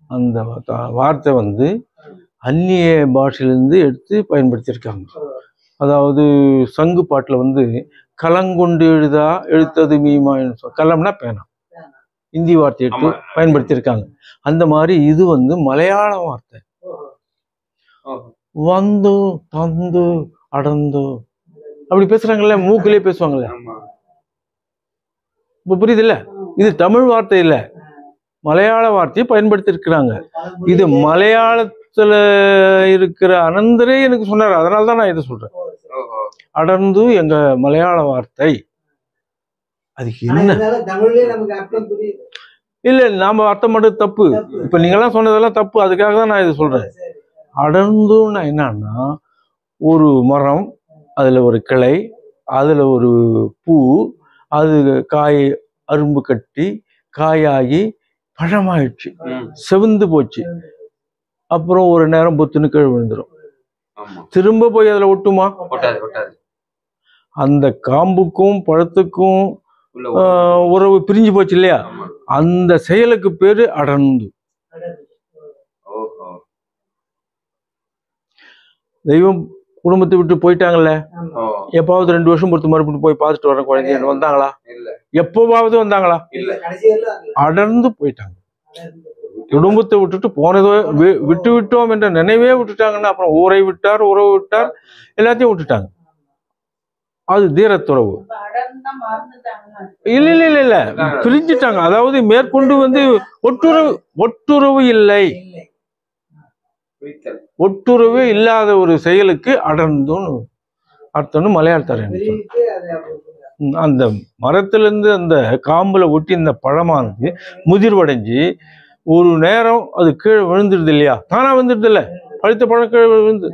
அந்த வார்த்தை அந்நிய பாஷையிலிருந்து எடுத்து பயன்படுத்தியிருக்காங்க. அதாவது சங்கு பாட்டில் கலங்கொண்டு எழுத்தது மீமான்னு கலம்னா பேனா, இந்தி வார்த்தை எடுத்து பயன்படுத்தியிருக்காங்க. அந்த மாதிரி இது மலையாள வார்த்தை. வந்து தந்து அடர்ந்து அப்படி பேசுறாங்கல்ல, மூக்கிலே பேசுவாங்கல்ல. இப்ப புரியுது இல்ல? இது தமிழ் வார்த்தை இல்ல, மலையாள வார்த்தையை பயன்படுத்தி இருக்கிறாங்க. இது மலையாளத்துல இருக்கிற அனந்தரே எனக்கு சொன்னார். அதனாலதான் நான் இதை சொல்றேன். அடர்ந்து எங்க மலையாள வார்த்தை. அதுக்கு என்ன இல்ல, நாம அர்த்தம் மட்டும் தப்பு. இப்ப நீங்க எல்லாம் சொன்னதெல்லாம் தப்பு. அதுக்காக தான் நான் இதை சொல்றேன். அடர்ந்துன்னா என்னன்னா, ஒரு மரம், அதுல ஒரு கிளை, அதுல ஒரு பூ, அது காய் அரும்பு கட்டி காயாகி பழமாயிடுச்சு, செவந்து போச்சு. அப்புறம் ஒரு நேரம் பொத்துன்னு கீழ் விழுந்துடும். திரும்ப போய் அதுல ஒட்டுமா? அந்த காம்புக்கும் பழத்துக்கும் உறவு பிரிஞ்சு போச்சு இல்லையா? அந்த செயலுக்கு பேரு அடர்ந்து. தெய்வம் குடும்பத்தை விட்டு போயிட்டாங்கல்ல, எப்பாவது 2 வருஷம் பொறுத்து மறுபடியும் போய் பார்த்துட்டு வர குழந்தைங்க வந்தாங்களா? எப்பவாவது வந்தாங்களா? அடர்ந்து போயிட்டாங்க. குடும்பத்தை விட்டுட்டு போனதோ விட்டு விட்டோம் என்ற நினைவே விட்டுட்டாங்கன்னா அப்புறம் ஊரை விட்டார், உறவு விட்டார், எல்லாத்தையும் விட்டுட்டாங்க. அது தீரத்துறவு. இல்ல இல்ல இல்ல இல்ல, பிரிஞ்சுட்டாங்க. அதாவது மேற்கொண்டு ஒட்டுறவு இல்லை, ஒட்டுறவே இல்லாத ஒரு செயலுக்கு அடர்ந்துன்னு அர்த்தம்னு மலையாளத்தார். அந்த மரத்திலிருந்து அந்த காம்புல ஒட்டி இந்த பழமானது முதிர்வடைஞ்சு ஒரு நேரம் அது கீழே விழுந்துருது இல்லையா? தானா விழுந்துருது இல்ல, பழுத்த பழம் கீழே விழுந்து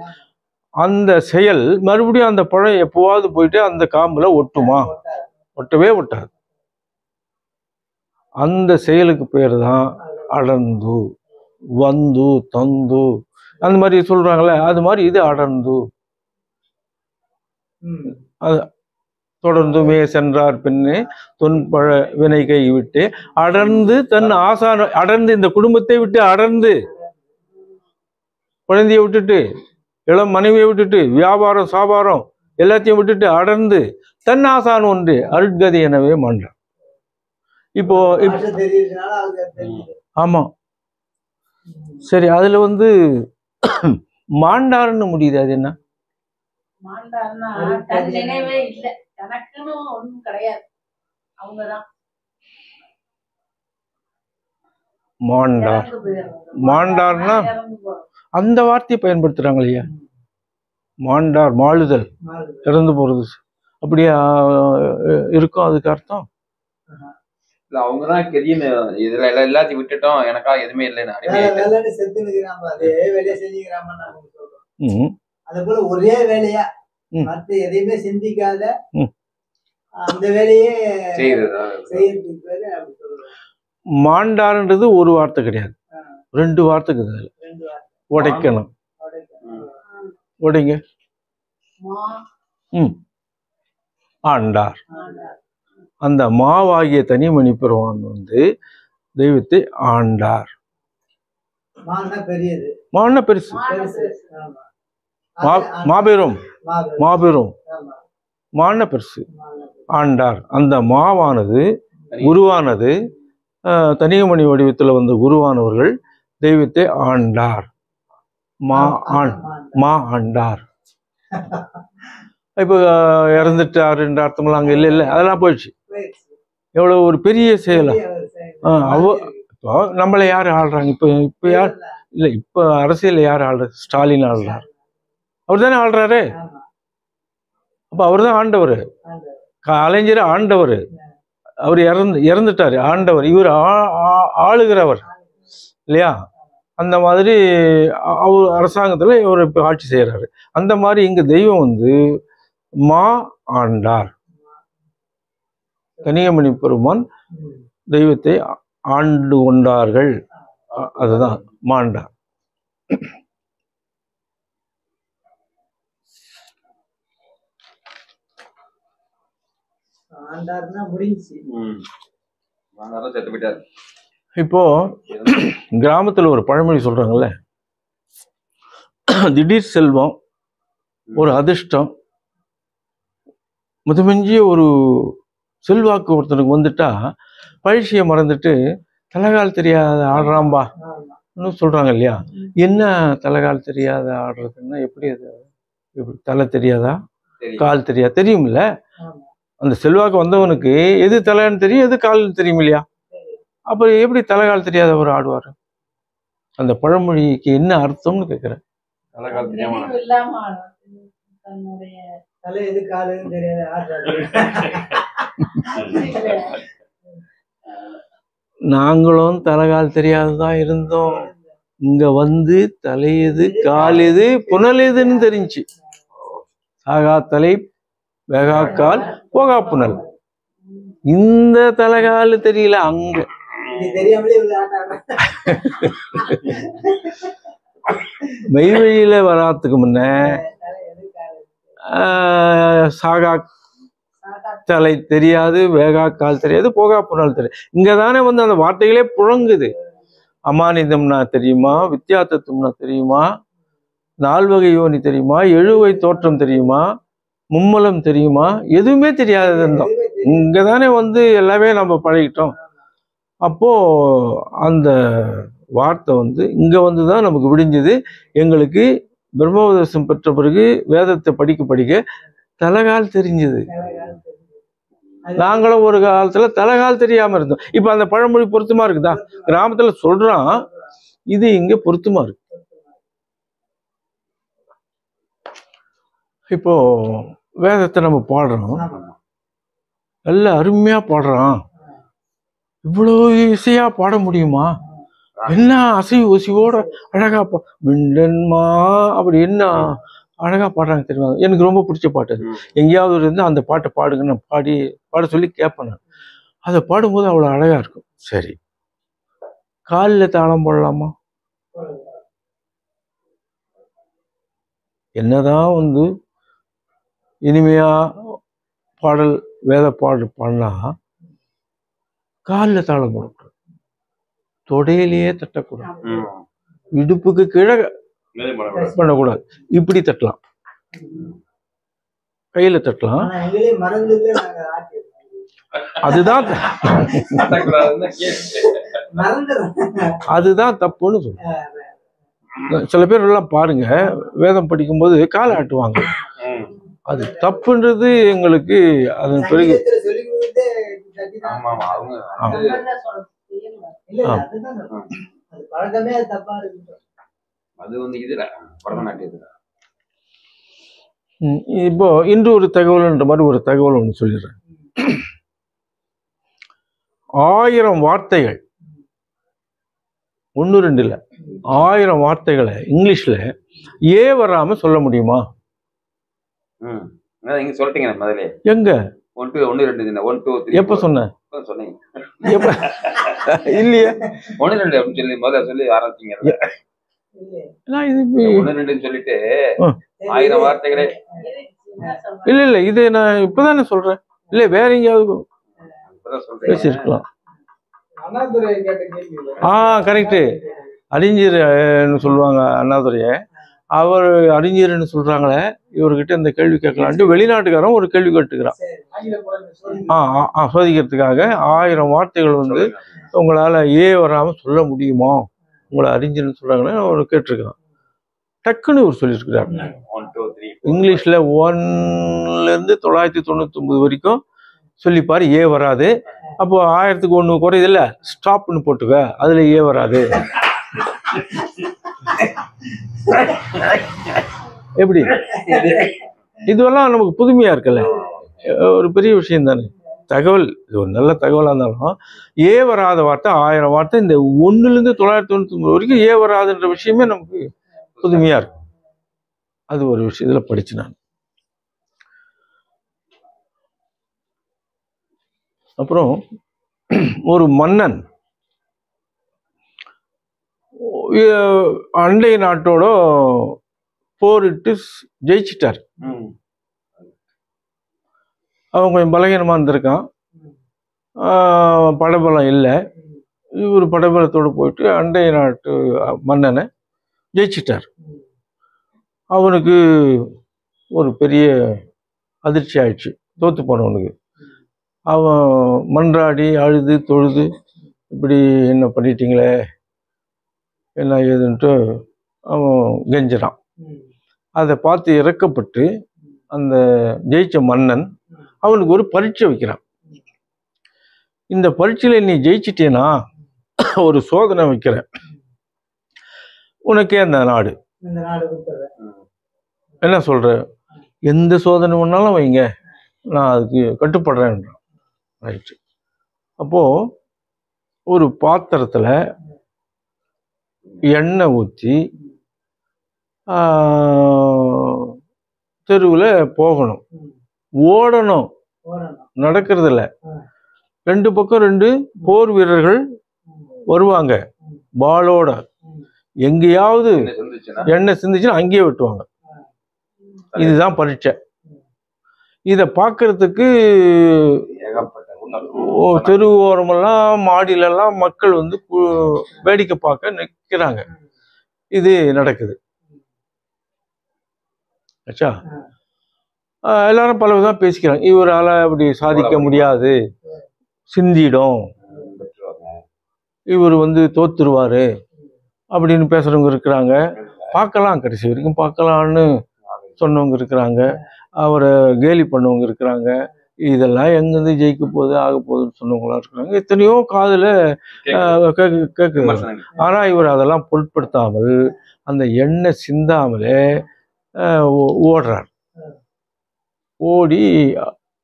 அந்த செயல் மறுபடியும் அந்த பழம் எப்போவாவது போயிட்டு அந்த காம்புல ஒட்டுமா? ஒட்டவே ஒட்டாது. அந்த செயலுக்கு பேர் தான் அடர்ந்து, வந்து, தந்து அந்த மாதிரி சொல்றாங்களே, அது மாதிரி இது அடர்ந்து. அது தொடர்ந்துமே சென்றார் பின்னே தொன்பழ வினை கை விட்டு அடர்ந்து தன் ஆசான, அடர்ந்து இந்த குடும்பத்தை விட்டு அடர்ந்து, குழந்தைய விட்டுட்டு, இளம் மனைவியை விட்டுட்டு, வியாபாரம் சாபாரம் எல்லாத்தையும் விட்டுட்டு அடர்ந்து தன் ஆசான் ஒன்று அருட்கதி எனவே மாண்டார். இப்போ ஆமா சரி, அதுல வந்து மாண்டார்னு முடியுது. அது என்ன மாண்டார்னா தன் நினைவே இல்லை, தனக்குன்னு ஒண்ணும் கிடையாது, அவங்கதான் மாண்டார். இறந்து போயிடுறது. மாண்டார்னா இறந்து போறது. அந்த வார்த்தையை பயன்படுத்துறாங்க இல்லையா? மாண்டார், மாளுதல், இறந்து போறது. அப்படியா இருக்கும் அதுக்கு அர்த்தம்? இல்ல அவங்கதான் கெரியன்னு இதுல எல்லாத்தையும் விட்டுட்டோம், எனக்கா எதுவுமே இல்லைன்னு அது போல ஒரே வேலையா மற்ற எதையுமே சிந்திக்காத அந்த வேலையே செய்யறதுக்கு பேரு அப்படி சொல்லுவாங்க. மாண்டார்ன்றது ஒரு வார்த்தை கிடையாது, 2 வார்த்தை இருக்குது. உடைக்கணும், உடைங்க. ஆண்டார். அந்த மாவாகிய தனிமணி பெருமான் வந்து தெய்வத்தை ஆண்டார். பெரியது, மான்னா பெருசு, மாபெரும், மாபெரும் மான பெருசு. ஆண்டார். அந்த மாவானது குருவானது, தனியமணி வடிவத்தில் வந்த குருவானவர்கள் தெய்வத்தை ஆண்டார். மா ஆண்டார். இப்போ இறந்துட்டார் என்ற அர்த்தமெல்லாம் அங்கே இல்லை இல்லை, அதெல்லாம் போயிடுச்சு. எவ்வளோ ஒரு பெரிய செயலா. இப்போ நம்மளை யார் ஆள்றாங்க? இப்போ யார் இல்லை, இப்போ அரசியல் யார் ஆள்றாரு? ஸ்டாலின் ஆள்றாரு. அவர் தானே ஆள்றாரு. அப்போ அவர் தான் ஆண்டவர், கலைஞர் ஆண்டவர். அவர் இறந்துட்டாரு, ஆண்டவர். இவர் ஆளுகிறவர் இல்லையா? அந்த மாதிரி அவர் அரசாங்கத்தில் இவர் இப்போ ஆட்சி செய்கிறாரு. அந்த மாதிரி இங்கே தெய்வம் வந்து மா ஆண்டார். கனியமணி பெருமான் தெய்வத்தை ஆண்டு கொண்டார்கள், அதுதான் மாண்டார். இப்போ கிராமத்துல ஒரு பழமொழி சொல்றாங்கல்ல, திடீர் செல்வம், ஒரு அதிர்ஷ்டம், முதுமெஞ்சிய ஒரு செல்வாக்கு ஒருத்தனுக்கு வந்துட்டா பழசியை மறந்துட்டு தலைகால் தெரியாத ஆடுறாம்பா சொல்றாங்க இல்லையா? என்ன தலைகால் தெரியாத ஆடுறதுன்னா எப்படி? அது எப்படி தலை தெரியாதா, கால் தெரியாது? தெரியும் இல்ல, அந்த செல்வாக்கு வந்தவனுக்கு எது தலைன்னு தெரியும், எது கால்னு தெரியும் இல்லையா? அப்ப எப்படி தலைகால் தெரியாதவர் ஆடுவாரு? அந்த பழமொழிக்கு என்ன அர்த்தம்னு கேட்கிறேன். தலைகால் தெரியாம தலை எது காலுன்னு தெரியாது. நாங்களும் தலைகால் தெரியாததான் இருந்தோம். இங்க வந்து தலையது கால் எது புனல் எதுன்னு தெரிஞ்சு. சாகா தலை வேகா கால் போகா புனல். இந்த தலைகால் தெரியல அங்க. மெய்வழியில வராதுக்கு முன்ன சாகா தலை தெரியாது, வேகா கால் தெரியாது, போகா புனல் தெரியாது. இங்கதானே வந்து அந்த வார்த்தைகளே புழங்குது. அமானிதம்னா தெரியுமா, வித்தியாசத்துவம்னா தெரியுமா, 4 வகை யோனி தெரியுமா, 7 வகை தோற்றம் தெரியுமா, மும்மலம் தெரியுமா? எதுவுமே தெரியாதது இருந்தோம். இங்கதானே வந்து எல்லாமே நம்ம பழகிட்டோம். அப்போ அந்த வார்த்தை வந்து இங்க வந்துதான் நமக்கு விடிஞ்சது. எங்களுக்கு பிரம்மோபதேசம் பெற்ற பிறகு வேதத்தை படிக்க படிக்க தலைகால் தெரிஞ்சது. நாங்களும் ஒரு காலத்துல தலைகால் தெரியாம இருந்தோம். இப்ப அந்த பழமொழி பொருத்தமா இருக்குதா? கிராமத்துல சொல்றான், இது இங்க பொருத்தமா இருக்கு. இப்போ வேதத்தை நம்ம பாடுறோம், நல்ல அருமையா பாடுறான். இவ்வளவு இசையா பாட முடியுமா? என்ன அசைவு ஒசிவோட அழகா விண்டன்மா அப்படி என்ன அழகா பாடுறாங்க தெரியுமா? எனக்கு ரொம்ப பிடிச்ச பாட்டு அது. எங்கேயாவது இருந்து அந்த பாட்டை பாடுங்க, நான் பாட சொல்லி கேட்பேன் நான். அதை பாடும்போது அவ்வளோ அழகா இருக்கும். சரி, காலில் தாளம் போடலாமா? என்னதான் வந்து இனிமையா பாடல் வேத பாடல் பாடினா காலில் தாளம் போடக்கூடாது, தொடையிலேயே தட்டக்கூடாது, இடுப்புக்கு கீழே பண்ணக்கூடாது, இப்படி தட்டலாம், கையில தட்டலாம். அதுதான் அதுதான் தப்புன்னு சொல்லுவாங்க. சில பேர் எல்லாம் பாருங்க, வேதம் படிக்கும்போது காலை ஆட்டுவாங்க. அது தப்புன்றது எங்களுக்கு அதன் பிறகு இப்போ இன்று ஒரு தகவல்ன்ற மாதிரி ஒரு தகவல் ஒன்று சொல்லிடுறேன். 1000 வார்த்தைகள், 1 2 இல்ல, 1000 வார்த்தைகளை இங்கிலீஷ்ல ஏ வராம சொல்ல முடியுமா? நீங்க சொல்லிட்டீங்க முதல்ல. எங்க 1 2 1 2 3 எப்ப சொன்னேன்? சொன்னீங்க இல்லையே. 1 2 அப்படின்னு சொல்லி முதல்ல சொல்லி ஆரம்பிச்சீங்க. நான் இது 1 2 சொல்லிட்டு 1000 வார்த்தைகளே இல்ல இல்ல, இது நான் இப்பதானே சொல்றேன். இல்ல வேற எங்கேயாவது பேசிருக்கலாம். கரெக்டு. அறிஞர்னு சொல்லுவாங்க அண்ணாதுரைய. அவர் அறிஞர்னு சொல்றாங்களே, இவர்கிட்ட இந்த கேள்வி கேட்கலான்ட்டு வெளிநாட்டுக்காரன் ஒரு கேள்வி கேட்டுக்கிறான். சோதிக்கிறதுக்காக 1000 வார்த்தைகள் வந்து உங்களால ஏ வராம சொல்ல முடியுமா, உங்களை அறிஞர்னு சொல்றாங்களே அவர் கேட்டிருக்கான். டக்குன்னு இவர் சொல்லியிருக்கிறார். இங்கிலீஷ்ல 1ல இருந்து 999 வரைக்கும் சொல்லிப்பாரு, ஏ வராது. அப்போ 1000க்கு 1 குறையுது இல்ல, ஸ்டாப்னு போட்டுக்க, அதுல ஏ வராது. எப்படி? இதுவெல்லாம் நமக்கு புதுமையா இருக்குல்ல, ஒரு பெரிய விஷயம் தானே. தகவல் இது ஒரு நல்ல தகவலா இருந்தாலும் ஏ வராத வார்த்தை 1000 வார்த்தை, இந்த 1ல இருந்து 999 வரைக்கும் ஏ வராதுன்ற விஷயமே நமக்கு புதுமையா இருக்கு. அது ஒரு விஷயத்துல படிச்சு நான். அப்புறம் ஒரு மன்னன் அண்டை நாட்டோட போரிட்டு ஜெயிச்சிட்டார். அவன் கொஞ்சம் பலகீனமா இருந்திருக்கான், படைபலம் இல்லை. இவர் படைபலத்தோடு போயிட்டு அண்டை நாட்டு மன்னனை ஜெயிச்சிட்டார். அவனுக்கு ஒரு பெரிய அதிர்ச்சி ஆயிடுச்சு, தோத்து போனவனுக்கு. அவன் மன்றாடி அழுது தொழுது, இப்படி என்ன பண்ணிட்டீங்களே என்ன ஏதுன்ட்டு அவன் கெஞ்சிறான். அதை பார்த்து இறக்கப்பட்டு அந்த ஜெயிச்ச மன்னன் அவனுக்கு ஒரு பரீட்சை வைக்கிறான். இந்த பரீட்சையில நீ ஜெயிச்சிட்டேனா ஒரு சோதனை வைக்கிறேன், உனக்கே அந்த நாடு என்ன சொல்ற, எந்த சோதனை பண்ணாலும் வைங்க, நான் அதுக்கு கட்டுப்படுறேன். ரைட்டு. அப்போ ஒரு பாத்திரத்துல எண்ணெய் ஊற்றி தெருவில் போகணும், ஓடணும், நடக்கிறது இல்லை. 2 பக்கம் 2 போர் வீரர்கள் வருவாங்க பாலோட. எங்கேயாவது எண்ணெய் சிந்துச்சுன்னா அங்கேயே வெட்டுவாங்க. இதுதான் பரீட்சை. இதை பார்க்கறதுக்கு தெரு ஓரமெல்லாம் மாடியிலெல்லாம் மக்கள் வந்து வேடிக்கை பார்க்க நிற்கிறாங்க. இது நடக்குது. ஆச்சா, எல்லாரும் பல விதம் பேசிக்கிறாங்க. இவரால் அப்படி சாதிக்க முடியாது, சிந்திடும், இவர் வந்து தோத்துருவாரு அப்படின்னு பேசுறவங்க இருக்கிறாங்க. பார்க்கலாம், கடைசி வரைக்கும் பார்க்கலான்னு சொன்னவங்க இருக்கிறாங்க, அவரை கேலி பண்ணவங்க இருக்கிறாங்க. இதெல்லாம் எங்கேருந்து ஜெயிக்க போகுது ஆக போகுதுன்னு சொன்னவங்களா இருக்கிறாங்க. எத்தனையோ காதுல கேட்குது. ஆனா இவர் அதெல்லாம் பொருட்படுத்தாமல் அந்த எண்ணெய் சிந்தாமலே ஓடுறார். ஓடி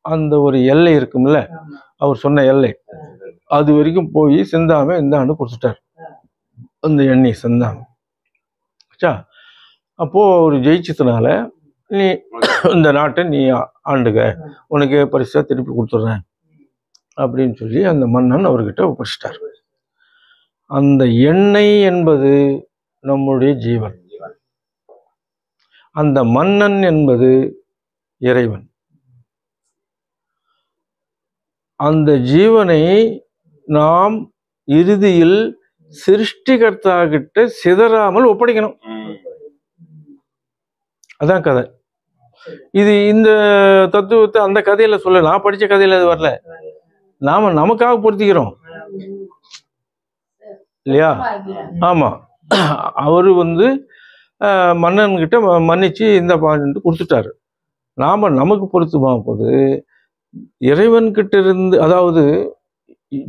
அந்த ஒரு எல்லை இருக்கும்ல, அவர் சொன்ன எல்லை, அது வரைக்கும் போய் சிந்தாம இந்தாண்டு கொடுத்துட்டார், அந்த எண்ணெய் சிந்தாம. அப்போ அவர் ஜெயிச்சதுனால நீ இந்த நாட்டை நீ ஆண்டுக, உனக்கு பரிசா திருப்பி கொடுத்துட்றேன் அப்படின்னு சொல்லி அந்த மன்னன் அவர்கிட்ட ஒப்படைச்சிட்டார். அந்த எண்ணெய் என்பது நம்முடைய ஜீவன், அந்த மன்னன் என்பது இறைவன். அந்த ஜீவனை நாம் இறுதியில் சிருஷ்டிகர்த்தா கிட்ட சிதறாமல் ஒப்படைக்கணும். அதான் கதை. இது இந்த தத்துவத்தை அந்த கதையில சொல்ல, நான் படிச்ச கதையில அது வரல, நாம நமக்காக பொருத்திக்கிறோம் இல்லையா? ஆமா, அவரு மன்னன்கிட்ட மன்னிச்சு இந்த பாட்டு கொடுத்துட்டாரு. நாம நமக்கு பொருத்துமா போது இறைவன்கிட்ட இருந்து, அதாவது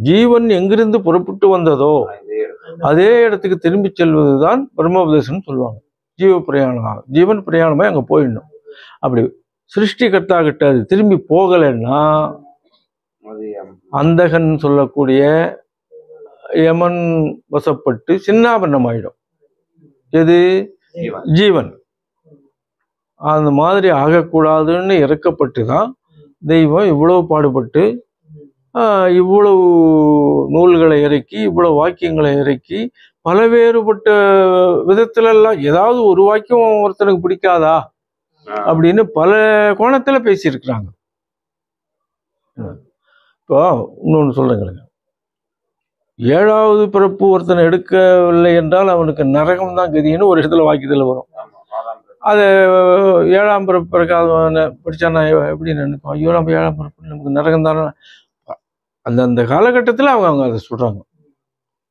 ஜீவன் எங்கிருந்து புறப்பட்டு வந்ததோ அதே இடத்துக்கு திரும்பி செல்வதுதான் பிரம்மோபதேசம் சொல்லுவாங்க. ஜீவன் பிரயாணமா அங்க போயிடணும். அப்படி சிருஷ்டிகர்த்தா கிட்ட அது திரும்பி போகலைன்னா அந்தகன் சொல்லக்கூடிய யமன் வசப்பட்டு சின்னாபரணம் ஆயிடும். எது? ஜீவன். அந்த மாதிரி ஆகக்கூடாதுன்னு இறக்கப்பட்டு தான் தெய்வம் இவ்வளவு பாடுபட்டு இவ்வளவு நூல்களை இறக்கி, இவ்வளவு வாக்கியங்களை இறக்கி, பல வேறுபட்ட விதத்துலலாம் ஏதாவது ஒரு வாக்கியம் ஒருத்தனுக்கு பிடிக்காதா அப்படின்னு பல கோணத்துல பேசியிருக்கிறாங்க. இப்போ இன்னொன்று சொல்றேங்க, 7வது பிறப்பு ஒருத்தனை எடுக்கவில்லை என்றால் அவனுக்கு நரகம் தான் கதின்னு ஒரு இடத்துல வாக்கியத்தில் வரும். அது 7ஆம் பிறப்பு பிறக்காத படிச்சா நான் எப்படி நினைப்போம், ஐயோ நம்ம 7ஆம் பிறப்பு நமக்கு நரகம் தானே. அந்தந்த காலகட்டத்தில் அவங்க அதை சொல்றாங்க.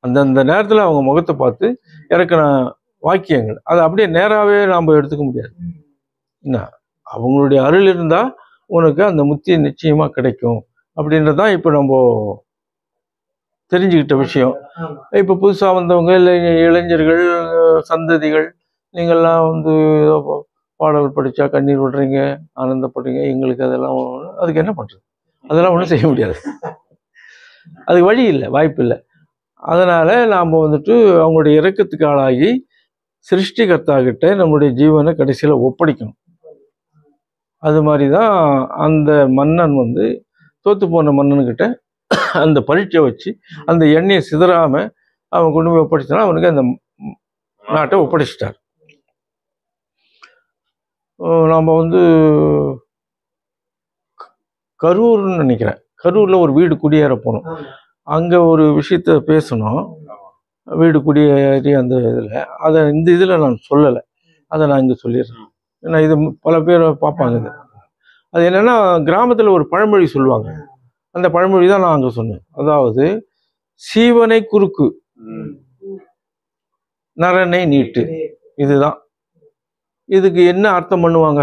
அந்தந்த நேரத்தில் அவங்க முகத்தை பார்த்து இறக்கின வாக்கியங்கள், அதை அப்படியே நேராகவே நாம் எடுத்துக்க முடியாது. என்ன, அவங்களுடைய அருள் இருந்தால் உனக்கு அந்த முத்தி நிச்சயமா கிடைக்கும் அப்படின்றதான் இப்போ நம்ம தெரிஞ்சுக்கிட்ட விஷயம். இப்போ புதுசாக வந்தவங்க இல்லை இளைஞர்கள் சந்ததிகள் நீங்கள்லாம் ஏதோ பாடல் படித்தா கண்ணீர் விடுறீங்க, ஆனந்தப்படுறீங்க, எங்களுக்கு அதெல்லாம் அதுக்கு என்ன பண்ணுறது? அதெல்லாம் ஒன்றும் செய்ய முடியாது, அதுக்கு வழி இல்லை, வாய்ப்பு இல்லை. அதனால் நாம் அவங்களுடைய இரக்கத்துக்கு ஆளாகி சிருஷ்டிகர்த்தா கிட்ட நம்முடைய ஜீவனை கடைசியில் ஒப்படைக்கணும். அது மாதிரி தான் அந்த மன்னன் தோத்து போன மன்னன்கிட்ட அந்த பரீட்சை வச்சு அந்த எண்ணெயை சிதறாமல் அவன் கொண்டு போய் ஒப்படைச்சானா அவனுக்கு அந்த நாட்டை ஒப்படைச்சிட்டார். நாம் கரூர்னு நினைக்கிறேன், கரூரில் ஒரு வீடு குடியேற போனோம். அங்கே ஒரு விஷயத்த பேசணும், வீடு குடியேறி அந்த இதில், அதை இந்த இதில் நான் சொல்லலை, அதை நான் இங்கே சொல்லிடுறேன். ஏன்னா இது பல பேர் பார்ப்பாங்க. இது அது என்னென்னா, கிராமத்தில் ஒரு பழமொழி சொல்லுவாங்க, அந்த பழமொழி தான் நான் அங்கே சொன்னேன். அதாவது சீவனை குறுக்கு நரனை நீட்டு, இதுதான். இதுக்கு என்ன அர்த்தம் பண்ணுவாங்க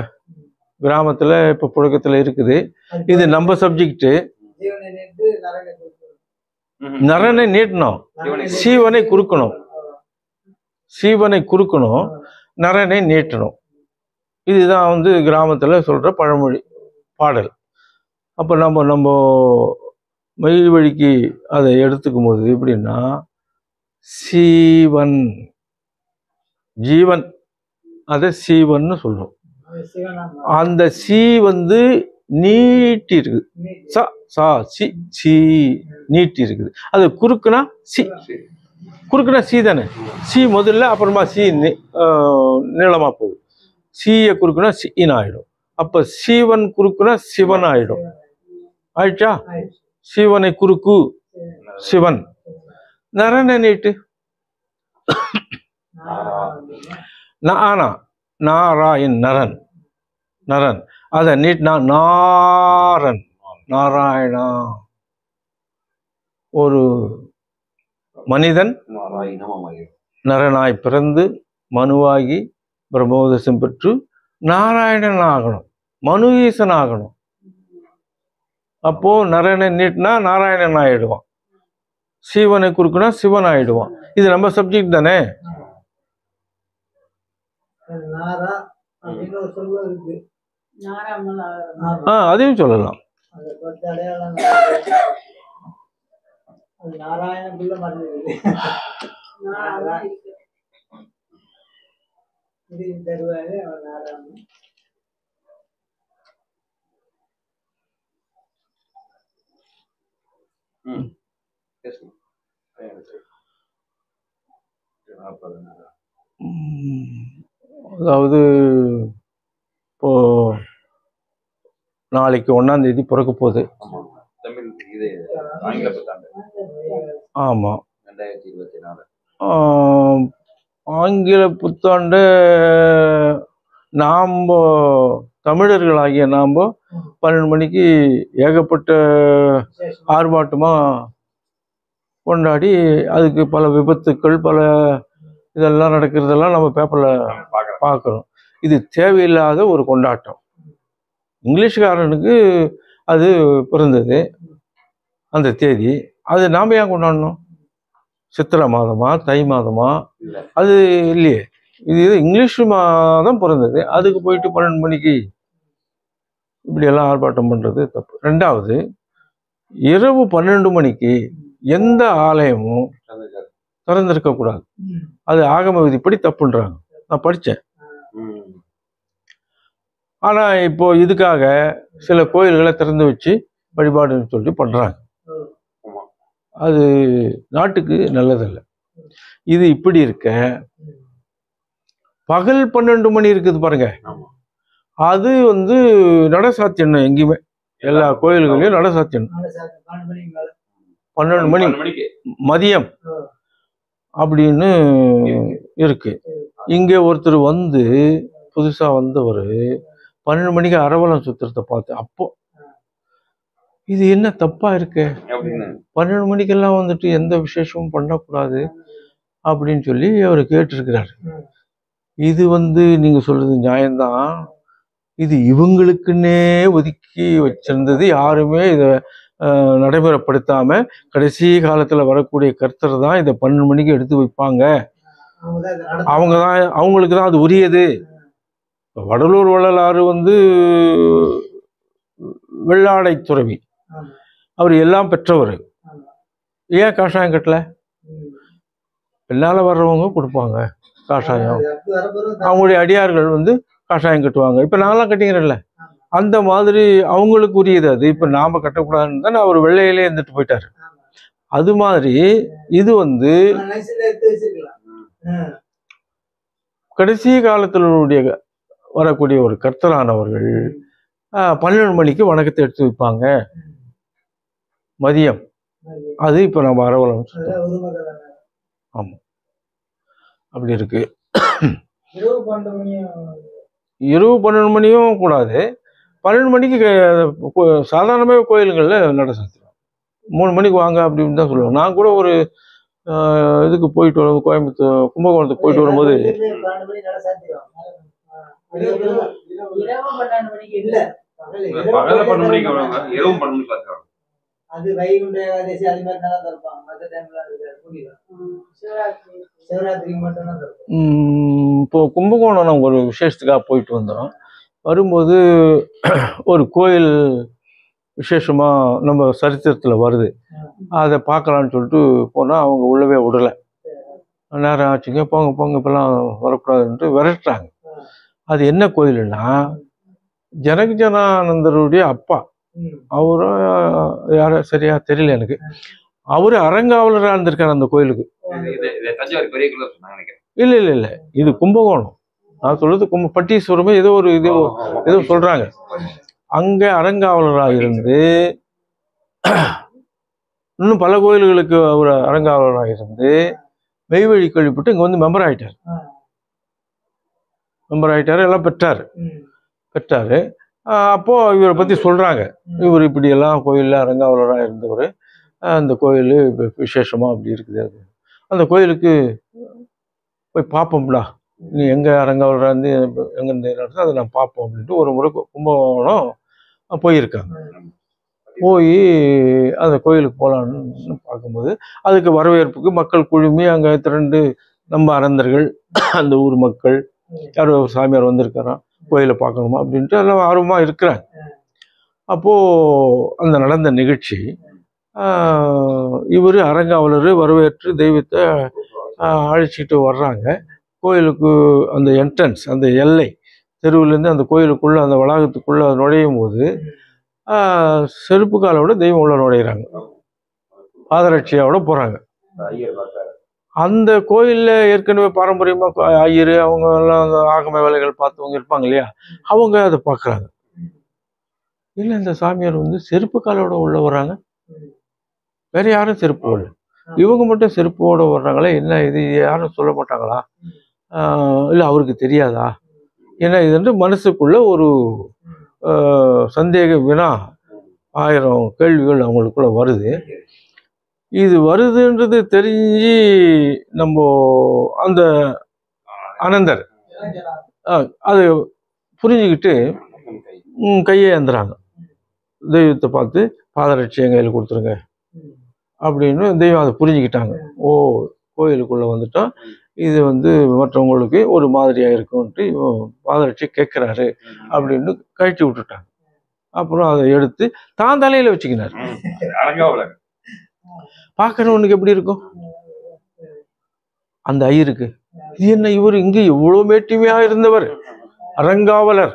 கிராமத்தில் இப்போ புழக்கத்தில் இருக்குது. இது நம்ம சப்ஜெக்டு. நரனை நீட்டணும், சீவனை குறுக்கணும், சீவனை குறுக்கணும், நரனை நீட்டணும். இதுதான் கிராமத்தில் சொல்ற பழமொழி பாடல். அப்போ நம்ம மெய் வழிக்கு அதை எடுத்துக்கும் போது எப்படின்னா, சீவன் ஜீவன், அதை சீவன்னு சொல்றோம். அந்த சி நீட்டி இருக்குது, சி நீட்டி இருக்குது. அது குறுக்குனா சி, குறுக்குனா சி தானே. சி முதல்ல, அப்புறமா சி நீளமா போகுது. சீய குறுக்குனா சின்னு ஆயிடும். அப்ப சீவன் குறுக்குனா சிவன் ஆயிடும். ஆயிடுச்சா? சிவனை குறுக்கு சிவன். நரனை நீட்டு, நாராயண் நரன், நரன். அத நீட்னா நாரன், நாராயணா. ஒரு மனிதன் நரனாய் பிறந்து மனுவாகி பிரம்மோதசம் பெற்று நாராயணன் ஆகணும், மனு ஈசன் ஆகணும். அப்போ நரனை நீட்டினா நாராயணன் ஆயிடுவான், சிவனை குறுக்குனா சிவன் ஆயிடுவான். இது நம்ம சப்ஜெக்ட் தானே. அதையும் சொல்லலாம். பேசுங்க. அதாவது இப்போ நாளைக்கு 1ஆம் தேதி பிறக்க போகுது. ஆமா, தமிழ் இது ஆங்கில புத்தாண்டு ஆமாம், 2024. ஆங்கில புத்தாண்டு நாம் தமிழர்களாகிய நாம் 12 மணிக்கு ஏகப்பட்ட ஆர்ப்பாட்டமாக கொண்டாடி அதுக்கு பல விபத்துக்கள் பல இதெல்லாம் நடக்கிறதெல்லாம் நம்ம பேப்பரில் பார்க்குறோம். இது தேவையில்லாத ஒரு கொண்டாட்டம். இங்கிலீஷ்காரனுக்கு அது பிறந்தது அந்த தேதி, அது நாம் ஏன் கொண்டாடணும்? சித்திரை மாதமா தை மாதமா அது இல்லையே. இது இங்கிலீஷ் மாதம் பிறந்தது, அதுக்கு போயிட்டு 12 மணிக்கு இப்படியெல்லாம் ஆர்ப்பாட்டம் பண்ணுறது தப்பு. ரெண்டாவது, இரவு 12 மணிக்கு எந்த ஆலயமும் திறந்திருக்கக்கூடாது. அது ஆகம விதிப்படி தப்புன்றாங்க. நான் படித்தேன். ஆனால் இப்போ இதுக்காக சில கோயில்களை திறந்து வச்சு வழிபாடுன்னு சொல்லி பண்ணுறாங்க. அது நாட்டுக்கு நல்லதில்லை. இது இப்படி இருக்க பகல் 12 மணி இருக்குது பாருங்க, அது நட சாத்தியணும். எங்கேயுமே எல்லா கோயில்களையும் நட சாத்தியணும் 12 மணிக்கு மதியம் அப்படின்னு இருக்கு. இங்கே ஒருத்தர் புதுசா வந்தவர் 12 மணிக்கு அரவலம் சுத்துறத பார்த்து, அப்போ இது என்ன தப்பா இருக்கு, 12 மணிக்கெல்லாம் எந்த விசேஷமும் பண்ணக்கூடாது அப்படின்னு சொல்லி அவர் கேட்டிருக்கிறாரு. இது நீங்க சொல்றது நியாயம்தான். இது இவங்களுக்குன்னே ஒதுக்கி வச்சிருந்தது, யாருமே இதை நடைமுறைப்படுத்தாம கடைசி காலத்துல வரக்கூடிய கர்த்தர் தான் இதை 12 மணிக்கு எடுத்து வைப்பாங்க. அவங்களுக்கு தான் அது உரியது. வடலூர் வள்ளலாறு வெள்ளாடை துறவி, அவர் எல்லாம் பெற்றவர். ஏன் காஷாயம் கட்டல? பின்னால வர்றவங்க கொடுப்பாங்க காஷாயம், அவங்களுடைய அடியார்கள் காஷாயம் கட்டுவாங்க. இப்ப நாங்களாம் கட்டிக்கிறேன்ல, அந்த மாதிரி அவங்களுக்கு உரியது அது. இப்ப நாம கட்டக்கூடாதுன்னு தானே அவர் வெள்ளையிலே இருந்துட்டு போயிட்டாரு. அது மாதிரி இது கடைசி காலத்தினுடைய வரக்கூடிய ஒரு கர்த்தரானவர்கள் 12 மணிக்கு வணக்கத்தை எடுத்து வைப்பாங்க மதியம். அது இப்ப நம்ம அரவலம். ஆமா, அப்படி இருக்கு. இரவு 12 மணியும் கூடாது. 12 மணிக்கு சாதாரணமாகவே கோயிலுங்களில் நட சாத்திடுவாங்க. 3 மணிக்கு வாங்க அப்படின்னு தான் சொல்லுவாங்க. நான் கூட ஒரு இதுக்கு போயிட்டு வரும், கோயம்புத்தூர் கும்பகோணத்துக்கு போயிட்டு வரும்போது அது வைகுண்ட ஏகாதசி அது மாதிரி தான் தருப்பாங்க. மற்ற டைம்ல சிவராத்திரிக்கு மட்டும் தான் தருப்பாங்க. இப்போ கும்பகோணம் ஒரு விசேஷத்துக்காக போயிட்டு வந்தோம். வரும்போது ஒரு கோயில் விசேஷமா நம்ம சரித்திரத்தில் வருது, அதை பார்க்கலான்னு சொல்லிட்டு போனால் அவங்க உள்ளவே விடலை. நேரம் ஆச்சுங்க, போங்க போங்க இப்பெல்லாம் வரக்கூடாதுன்ட்டு விரட்டுறாங்க. அது என்ன கோயிலுன்னா ஜனகஜனானந்தருடைய அப்பா, அவரும் யாரும் சரியா தெரியல எனக்கு, அவரு அரங்காவலராக இருந்திருக்காரு அந்த கோயிலுக்கு. இல்ல இல்ல இல்ல, இது கும்பகோணம். நான் சொல்றது பட்டீஸ்வரமே ஏதோ ஒரு ஏதோ சொல்றாங்க. அங்க அரங்காவலராக இருந்து இன்னும் பல கோயில்களுக்கு அவர் அரங்காவலராக இருந்து மெய்வழி கழிப்பிட்டு இங்க மெம்பர் ஆயிட்டாரு, எல்லாம் பெற்றாரு. அப்போ இவரை பத்தி சொல்றாங்க, இவர் இப்படி எல்லாம் கோயில்ல அரங்காவலராக இருந்தவர், அந்த கோயில் விசேஷமா அப்படி இருக்குது. அது அந்த கோயிலுக்கு போய் பார்ப்போம்டா, நீ எங்க அரங்காவலராக இருந்து எங்க நடத்த அதை நான் பார்ப்போம் அப்படின்ட்டு ஒரு முறை கும்பகோணம் போயிருக்காங்க. போய் அந்த கோயிலுக்கு போகலான்னு பார்க்கும்போது அதுக்கு வரவேற்புக்கு மக்கள் குழுமி அங்கே திரண்டு நம்ம அரந்தர்கள், அந்த ஊர் மக்கள், யாரோ ஒரு சாமியார் வந்திருக்காராம் கோயிலை பார்க்கணுமா அப்படின்ட்டு எல்லாம் ஆர்வமாக இருக்கிறாங்க. அப்போது அந்த நடந்த நிகழ்ச்சி, இவர் அரங்காவலர் வரவேற்று தெய்வத்தை அழைச்சிட்டு வர்றாங்க கோயிலுக்கு. அந்த என்ட்ரன்ஸ், அந்த எல்லை தெருவிலேருந்து அந்த கோயிலுக்குள்ளே அந்த வளாகத்துக்குள்ளே நுழையும் போது செருப்பு காலை விட தெய்வம் உள்ள நுழையிறாங்க. பாதரட்சையோட போறாங்க. ஐயர் பார்த்தாரு. அந்த கோயில்ல ஏற்கனவே பாரம்பரியமா ஐயரு அவங்க எல்லாம் அந்த ஆகம வேலைகள் பார்த்தவங்க இருப்பாங்க இல்லையா, அவங்க அதை பார்க்குறாங்க. இல்லை, இந்த சாமியார் வந்து செருப்பு காலோட உள்ள வர்றாங்க, வேற யாரும் செருப்பு இல்லை, இவங்க மட்டும் செருப்போட வர்றாங்களே, என்ன இது யாரும் சொல்ல மாட்டாங்களா, இல்லை அவருக்கு தெரியாதா, ஏன்னா இது மனசுக்குள்ள ஒரு சந்தேக வினா, 1000 கேள்விகள் அவங்களுக்குள்ள வருது. இது வருதுன்றது தெரிஞ்சு நம்ம அந்த அனந்தர் அது புரிஞ்சுக்கிட்டு கையை ஏந்துறாங்க. தெய்வத்தை பார்த்து பாதரட்சியை கையில் கொடுத்துருங்க அப்படின்னு தெய்வம் அதை புரிஞ்சுக்கிட்டாங்க. ஓ, கோயிலுக்குள்ள வந்துட்டோம், இது வந்து மற்றவங்களுக்கு ஒரு மாதிரியா இருக்கும்ட்டு பாதரட்சி கேட்கிறாரு அப்படின்னு கழிச்சு விட்டுட்டாங்க. அப்புறம் அதை எடுத்து தான் தலையில வச்சுக்கினார். பார்க்கறவனுக்கு எப்படி இருக்கும்? அந்த ஐயருக்கு இது என்ன, இவர் இங்க எவ்வளவு மேட்டிமையா இருந்தவர், அரங்காவலர்,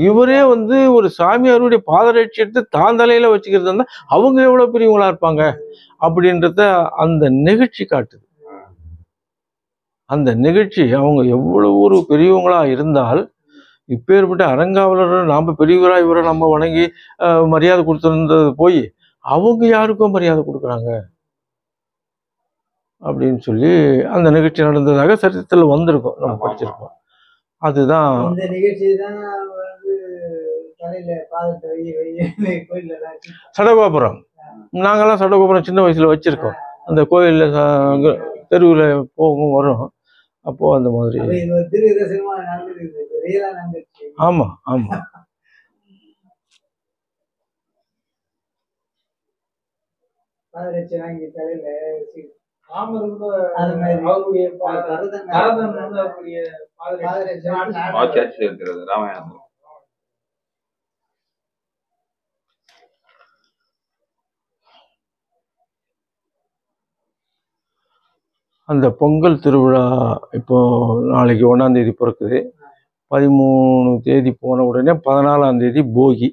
இவரே வந்து ஒரு சாமியாருடைய பாதரட்சி எடுத்து தான் தலையில வச்சுக்கிறது இருந்தா அவங்க எவ்வளவு பெரியவங்களா இருப்பாங்க அப்படின்றத அந்த நிகழ்ச்சி காட்டுது. அந்த நிகழ்ச்சி அவங்க எவ்வளவு ஒரு பெரியவங்களா இருந்தால், இப்பேற்பட்ட அரங்காவலர் நாம பெரியவரா இவரை நம்ம வணங்கி மரியாதை கொடுத்திருந்தது போய் அவங்க யாருக்கும் மரியாதை கொடுக்குறாங்க அப்படின்னு சொல்லி அந்த நிகழ்ச்சி நடந்ததாக சரித்திரத்தில் வந்திருக்கும், நம்ம படிச்சிருக்கோம். அதுதான் இந்த நிகழ்ச்சி தான் சடகோபுரம். நாங்கெல்லாம் சடகோபுரம் சின்ன வயசுல வச்சிருக்கோம். அந்த கோயில்ல தெருவில் போகும் வரும். அப்போ அந்த மாதிரி ஆமா ஆமா. அந்த பொங்கல் திருவிழா இப்போ நாளைக்கு 1ஆம் தேதி பிறக்குது. 13 தேதி போன உடனே 14ஆம் தேதி போகி.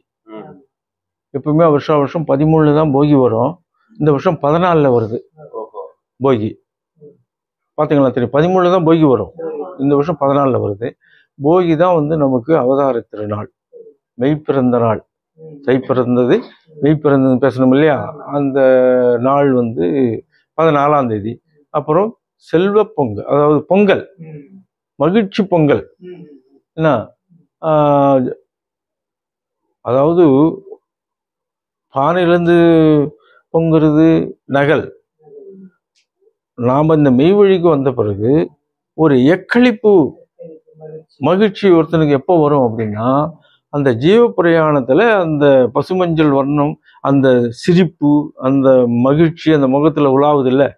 எப்பவுமே வருஷம் 13 தான் போகி வரும். இந்த வருஷம் 14 வருது போகி. பார்த்தீங்களா தெரியும், 13 தான் போகி வரும், இந்த வருஷம் 14 வருது. போகி தான் வந்து நமக்கு அவதார திருநாள், மெய்ப்பிறந்த நாள். தை பிறந்தது மெய்ப்பிறந்தது பேசணும் இல்லையா, அந்த நாள் வந்து 14ஆம் தேதி. அப்புறம் செல்வ பொங்கல், அதாவது பொங்கல், மகிழ்ச்சி பொங்கல். என்ன, அதாவது பானையிலேருந்து பொங்குறது நகல். நாம் இந்த மெய்வழிக்கு வந்த பிறகு ஒரு எக்களிப்பு மகிழ்ச்சி ஒருத்தனுக்கு எப்போ வரும் அப்படின்னா, அந்த ஜீவ பிரயாணத்தில் அந்த பசுமஞ்சள் வர்ணம், அந்த சிரிப்பு, அந்த மகிழ்ச்சி அந்த முகத்தில் உலாவுது இல்லை,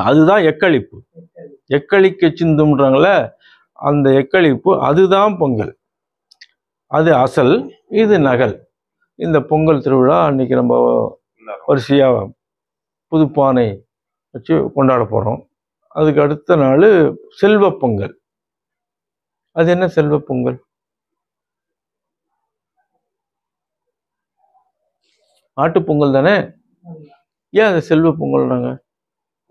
அதுதான் எக்களிப்பு. எக்களிக்க சிந்தும்ன்றாங்கள, அந்த எக்களிப்பு அதுதான் பொங்கல். அது அசல், இது நகல். இந்த பொங்கல் திருவிழா அன்னைக்கு நம்ம வரிசையாக புதுப்பானை வச்சு கொண்டாட போகிறோம். அதுக்கு அடுத்த நாள் செல்வ பொங்கல். அது என்ன செல்வ பொங்கல்? மாட்டுப்பொங்கல் தானே, ஏன் அது செல்வ பொங்கல்னாங்க?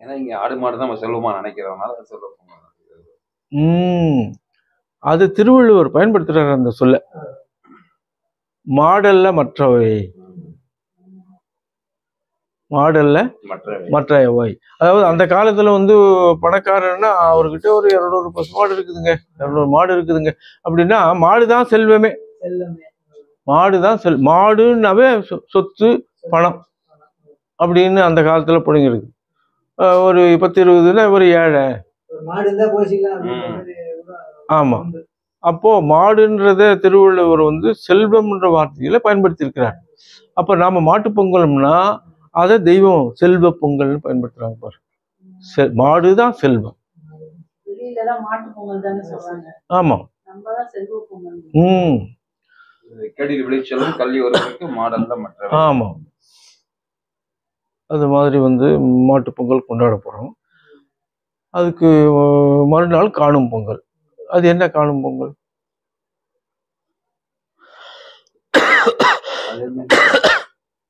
ஏன்னா இங்க ஆடு மாடு தான் நம்ம செல்வமா நினைக்கிறதுனால செல்வ பொங்கல். அது திருவள்ளுவர் பயன்படுத்துறாரு அந்த சொல்ல. மாடல்ல மற்றவை, மாடல்ல மற்றவை. அதாவது அந்த காலத்துல வந்து பணக்காரன்னா அவர்கிட்ட ஒரு 200 பசுமாடு இருக்குதுங்க, 200 மாடு இருக்குதுங்க அப்படின்னா மாடுதான் செல்வமே. மாடுதான் மாடுன்னாவே சொத்து பணம் அப்படின்னு அந்த காலத்துல புடுங்கிருக்கு. ஒரு 10-20 ஒரு ஏழை. ஆமா. அப்போ மாடுன்றத திருவள்ளுவர் வந்து செல்வம்ன்ற வார்த்தையில பயன்படுத்தி இருக்கிறார். அப்ப நாம மாட்டு பொங்கல்னா அதை தெய்வம் செல்வ பொங்கல்னு பயன்படுத்துறாங்க பாரு. மாடுதான் செல்வம். ஆமா. ஆமா. அது மாதிரி வந்து மாட்டு பொங்கல் கொண்டாட போறோம். அதுக்கு மறுநாள் காணும் பொங்கல். அது என்ன காணும் பொங்கல்?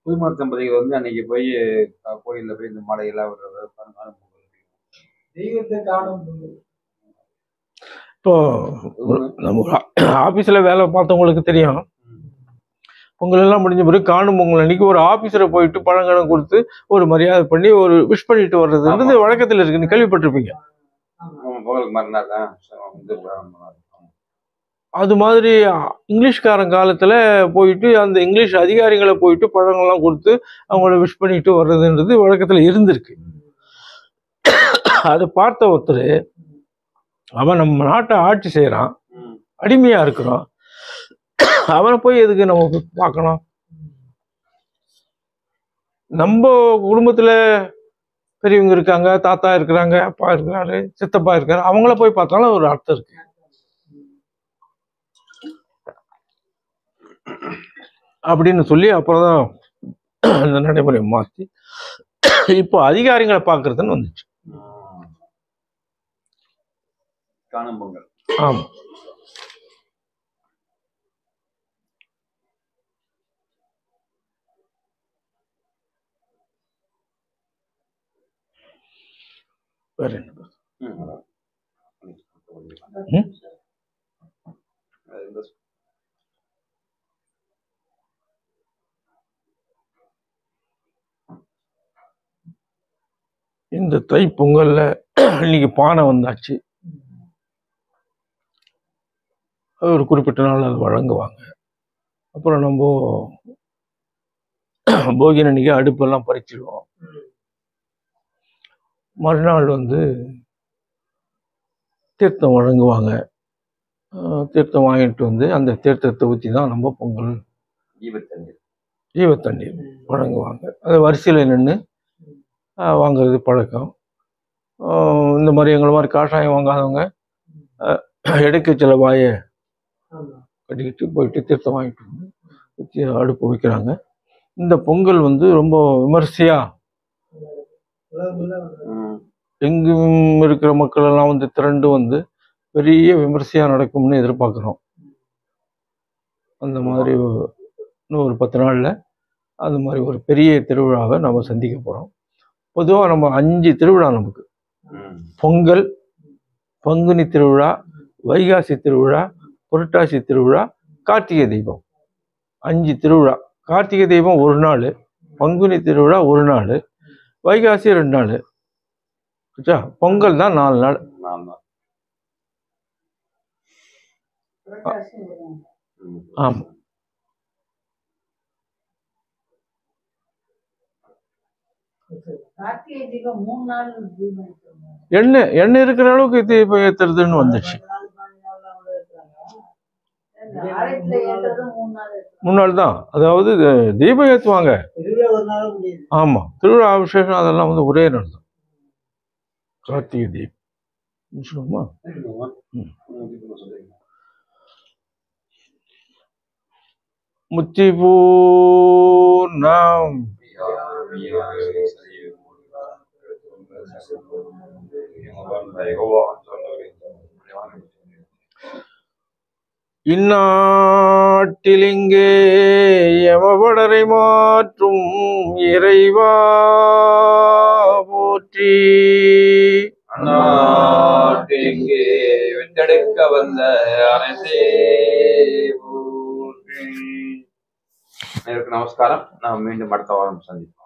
புதுமண தம்பதிகள் வந்து அன்னைக்கு போய் கோயிலில் போய் இந்த மலையெல்லாம் விடுறது காணும் பொங்கல். தெய்வத்தை காணும் பொங்கல். இப்போ நம்ம ஆபீஸ்ல வேலை பார்த்தவங்களுக்கு தெரியும். பொங்கல் எல்லாம் முடிஞ்ச பிறகு காணும் பொங்கல் அன்னைக்கு ஒரு ஆபீஸரை போயிட்டு பழங்கடம் கொடுத்து ஒரு மரியாதை பண்ணி ஒரு விஷ் பண்ணிட்டு வர்றதுன்றது வழக்கத்தில் இருக்கு. நீ கேள்விப்பட்டிருப்பீங்க. பொங்கலுக்கு மறுநாள் தான் அது மாதிரி இங்கிலீஷ்காரன் காலத்துல போயிட்டு அந்த இங்கிலீஷ் அதிகாரிகளை போயிட்டு பழங்கள்லாம் கொடுத்து அவங்கள விஷ் பண்ணிட்டு வர்றதுன்றது வழக்கத்துல இருந்திருக்கு. அதை பார்த்த ஒருத்தர், அவன் நம்ம நாட்டை ஆட்சி செய்யறான், அடிமையா இருக்கிறோம், அவனை போய் எதுக்கு நம்ம பார்க்கணும்? நம்ம குடும்பத்துல பெரியவங்க இருக்காங்க, தாத்தா இருக்கிறாங்க, அப்பா இருக்கிறாரு, சித்தப்பா இருக்காரு, அவங்கள போய் பார்த்தாலும் ஒரு அர்த்தம் இருக்கு. அப்படின்னு சொல்லி அப்புறம் அந்த நடைமுறை மாற்றி இப்போ அதிகாரிகளை பார்க்கறதுன்னு வந்துச்சு. காணும் பொங்கல். ஆமா. வேற என்ன? இந்த தை பொங்கல்ல இன்னைக்கு பானை வந்தாச்சு. ஒரு குறிப்பிட்ட நாள் அது வழங்குவாங்க. அப்புறம் நம்ம போகி அன்னைக்கு அடுப்பெல்லாம் பறிச்சிடுவோம். மறுநாள் வந்து தீர்த்தம் வழங்குவாங்க. தீர்த்தம் வாங்கிட்டு வந்து அந்த தீர்த்தத்தை ஊற்றி தான் நம்ம பொங்கல் ஜீவத்தண்ணீர் வழங்குவாங்க. அதை வரிசையில் நின்று வாங்குறது பழக்கம். இந்த மாதிரி எங்களை மாதிரி காஷாயம் வாங்காதவங்க இடைக்கு சில வாயை கட்டிக்கிட்டு போயிட்டு தீர்த்தம் வாங்கிட்டு வந்து ஊற்றி அடுப்பு வைக்கிறாங்க. இந்த பொங்கல் வந்து ரொம்ப விமர்சையா எங்கும் இருக்கிற மக்கள் எல்லாம் வந்து திரண்டு வந்து பெரிய விமர்சையா நடக்கும்னு எதிர்பார்க்குறோம். அந்த மாதிரி இன்னும் ஒரு 10 நாள்ல அது மாதிரி ஒரு பெரிய திருவிழாவை நம்ம சந்திக்க போறோம். பொதுவாக நம்ம 5 திருவிழா நமக்கு: பொங்கல், பங்குனி திருவிழா, வைகாசி திருவிழா, புரட்டாசி திருவிழா, கார்த்திகை தீபம். 5 திருவிழா. கார்த்திகை தீபம் 1 நாள், பங்குனி திருவிழா 1 நாள், வைகாசி 2 நாள், பொங்கல் தான் 4 நாள். ஆமா. எண்ணெய் இருக்கிற அளவுக்கு தீபம் ஏத்துறதுன்னு வந்துச்சு. 3 நாள் தான். அதாவது தீபம் ஏத்துவாங்க. ஆமா, திருவிழா விசேஷம் அதெல்லாம் வந்து ஒரே நாள் தான். கார்த்திகை தீபம் முத்திபூர்ணம் இந்நாட்டிலிங்கே யமபடரை மாற்றும் இறைவா போற்றி. அந்நாட்டிலிங்கே வென்றெடுக்க வந்த அரசே போற்றி. நமஸ்காரம். நாம் மீண்டும் அடுத்த வாரம் சந்திப்போம்.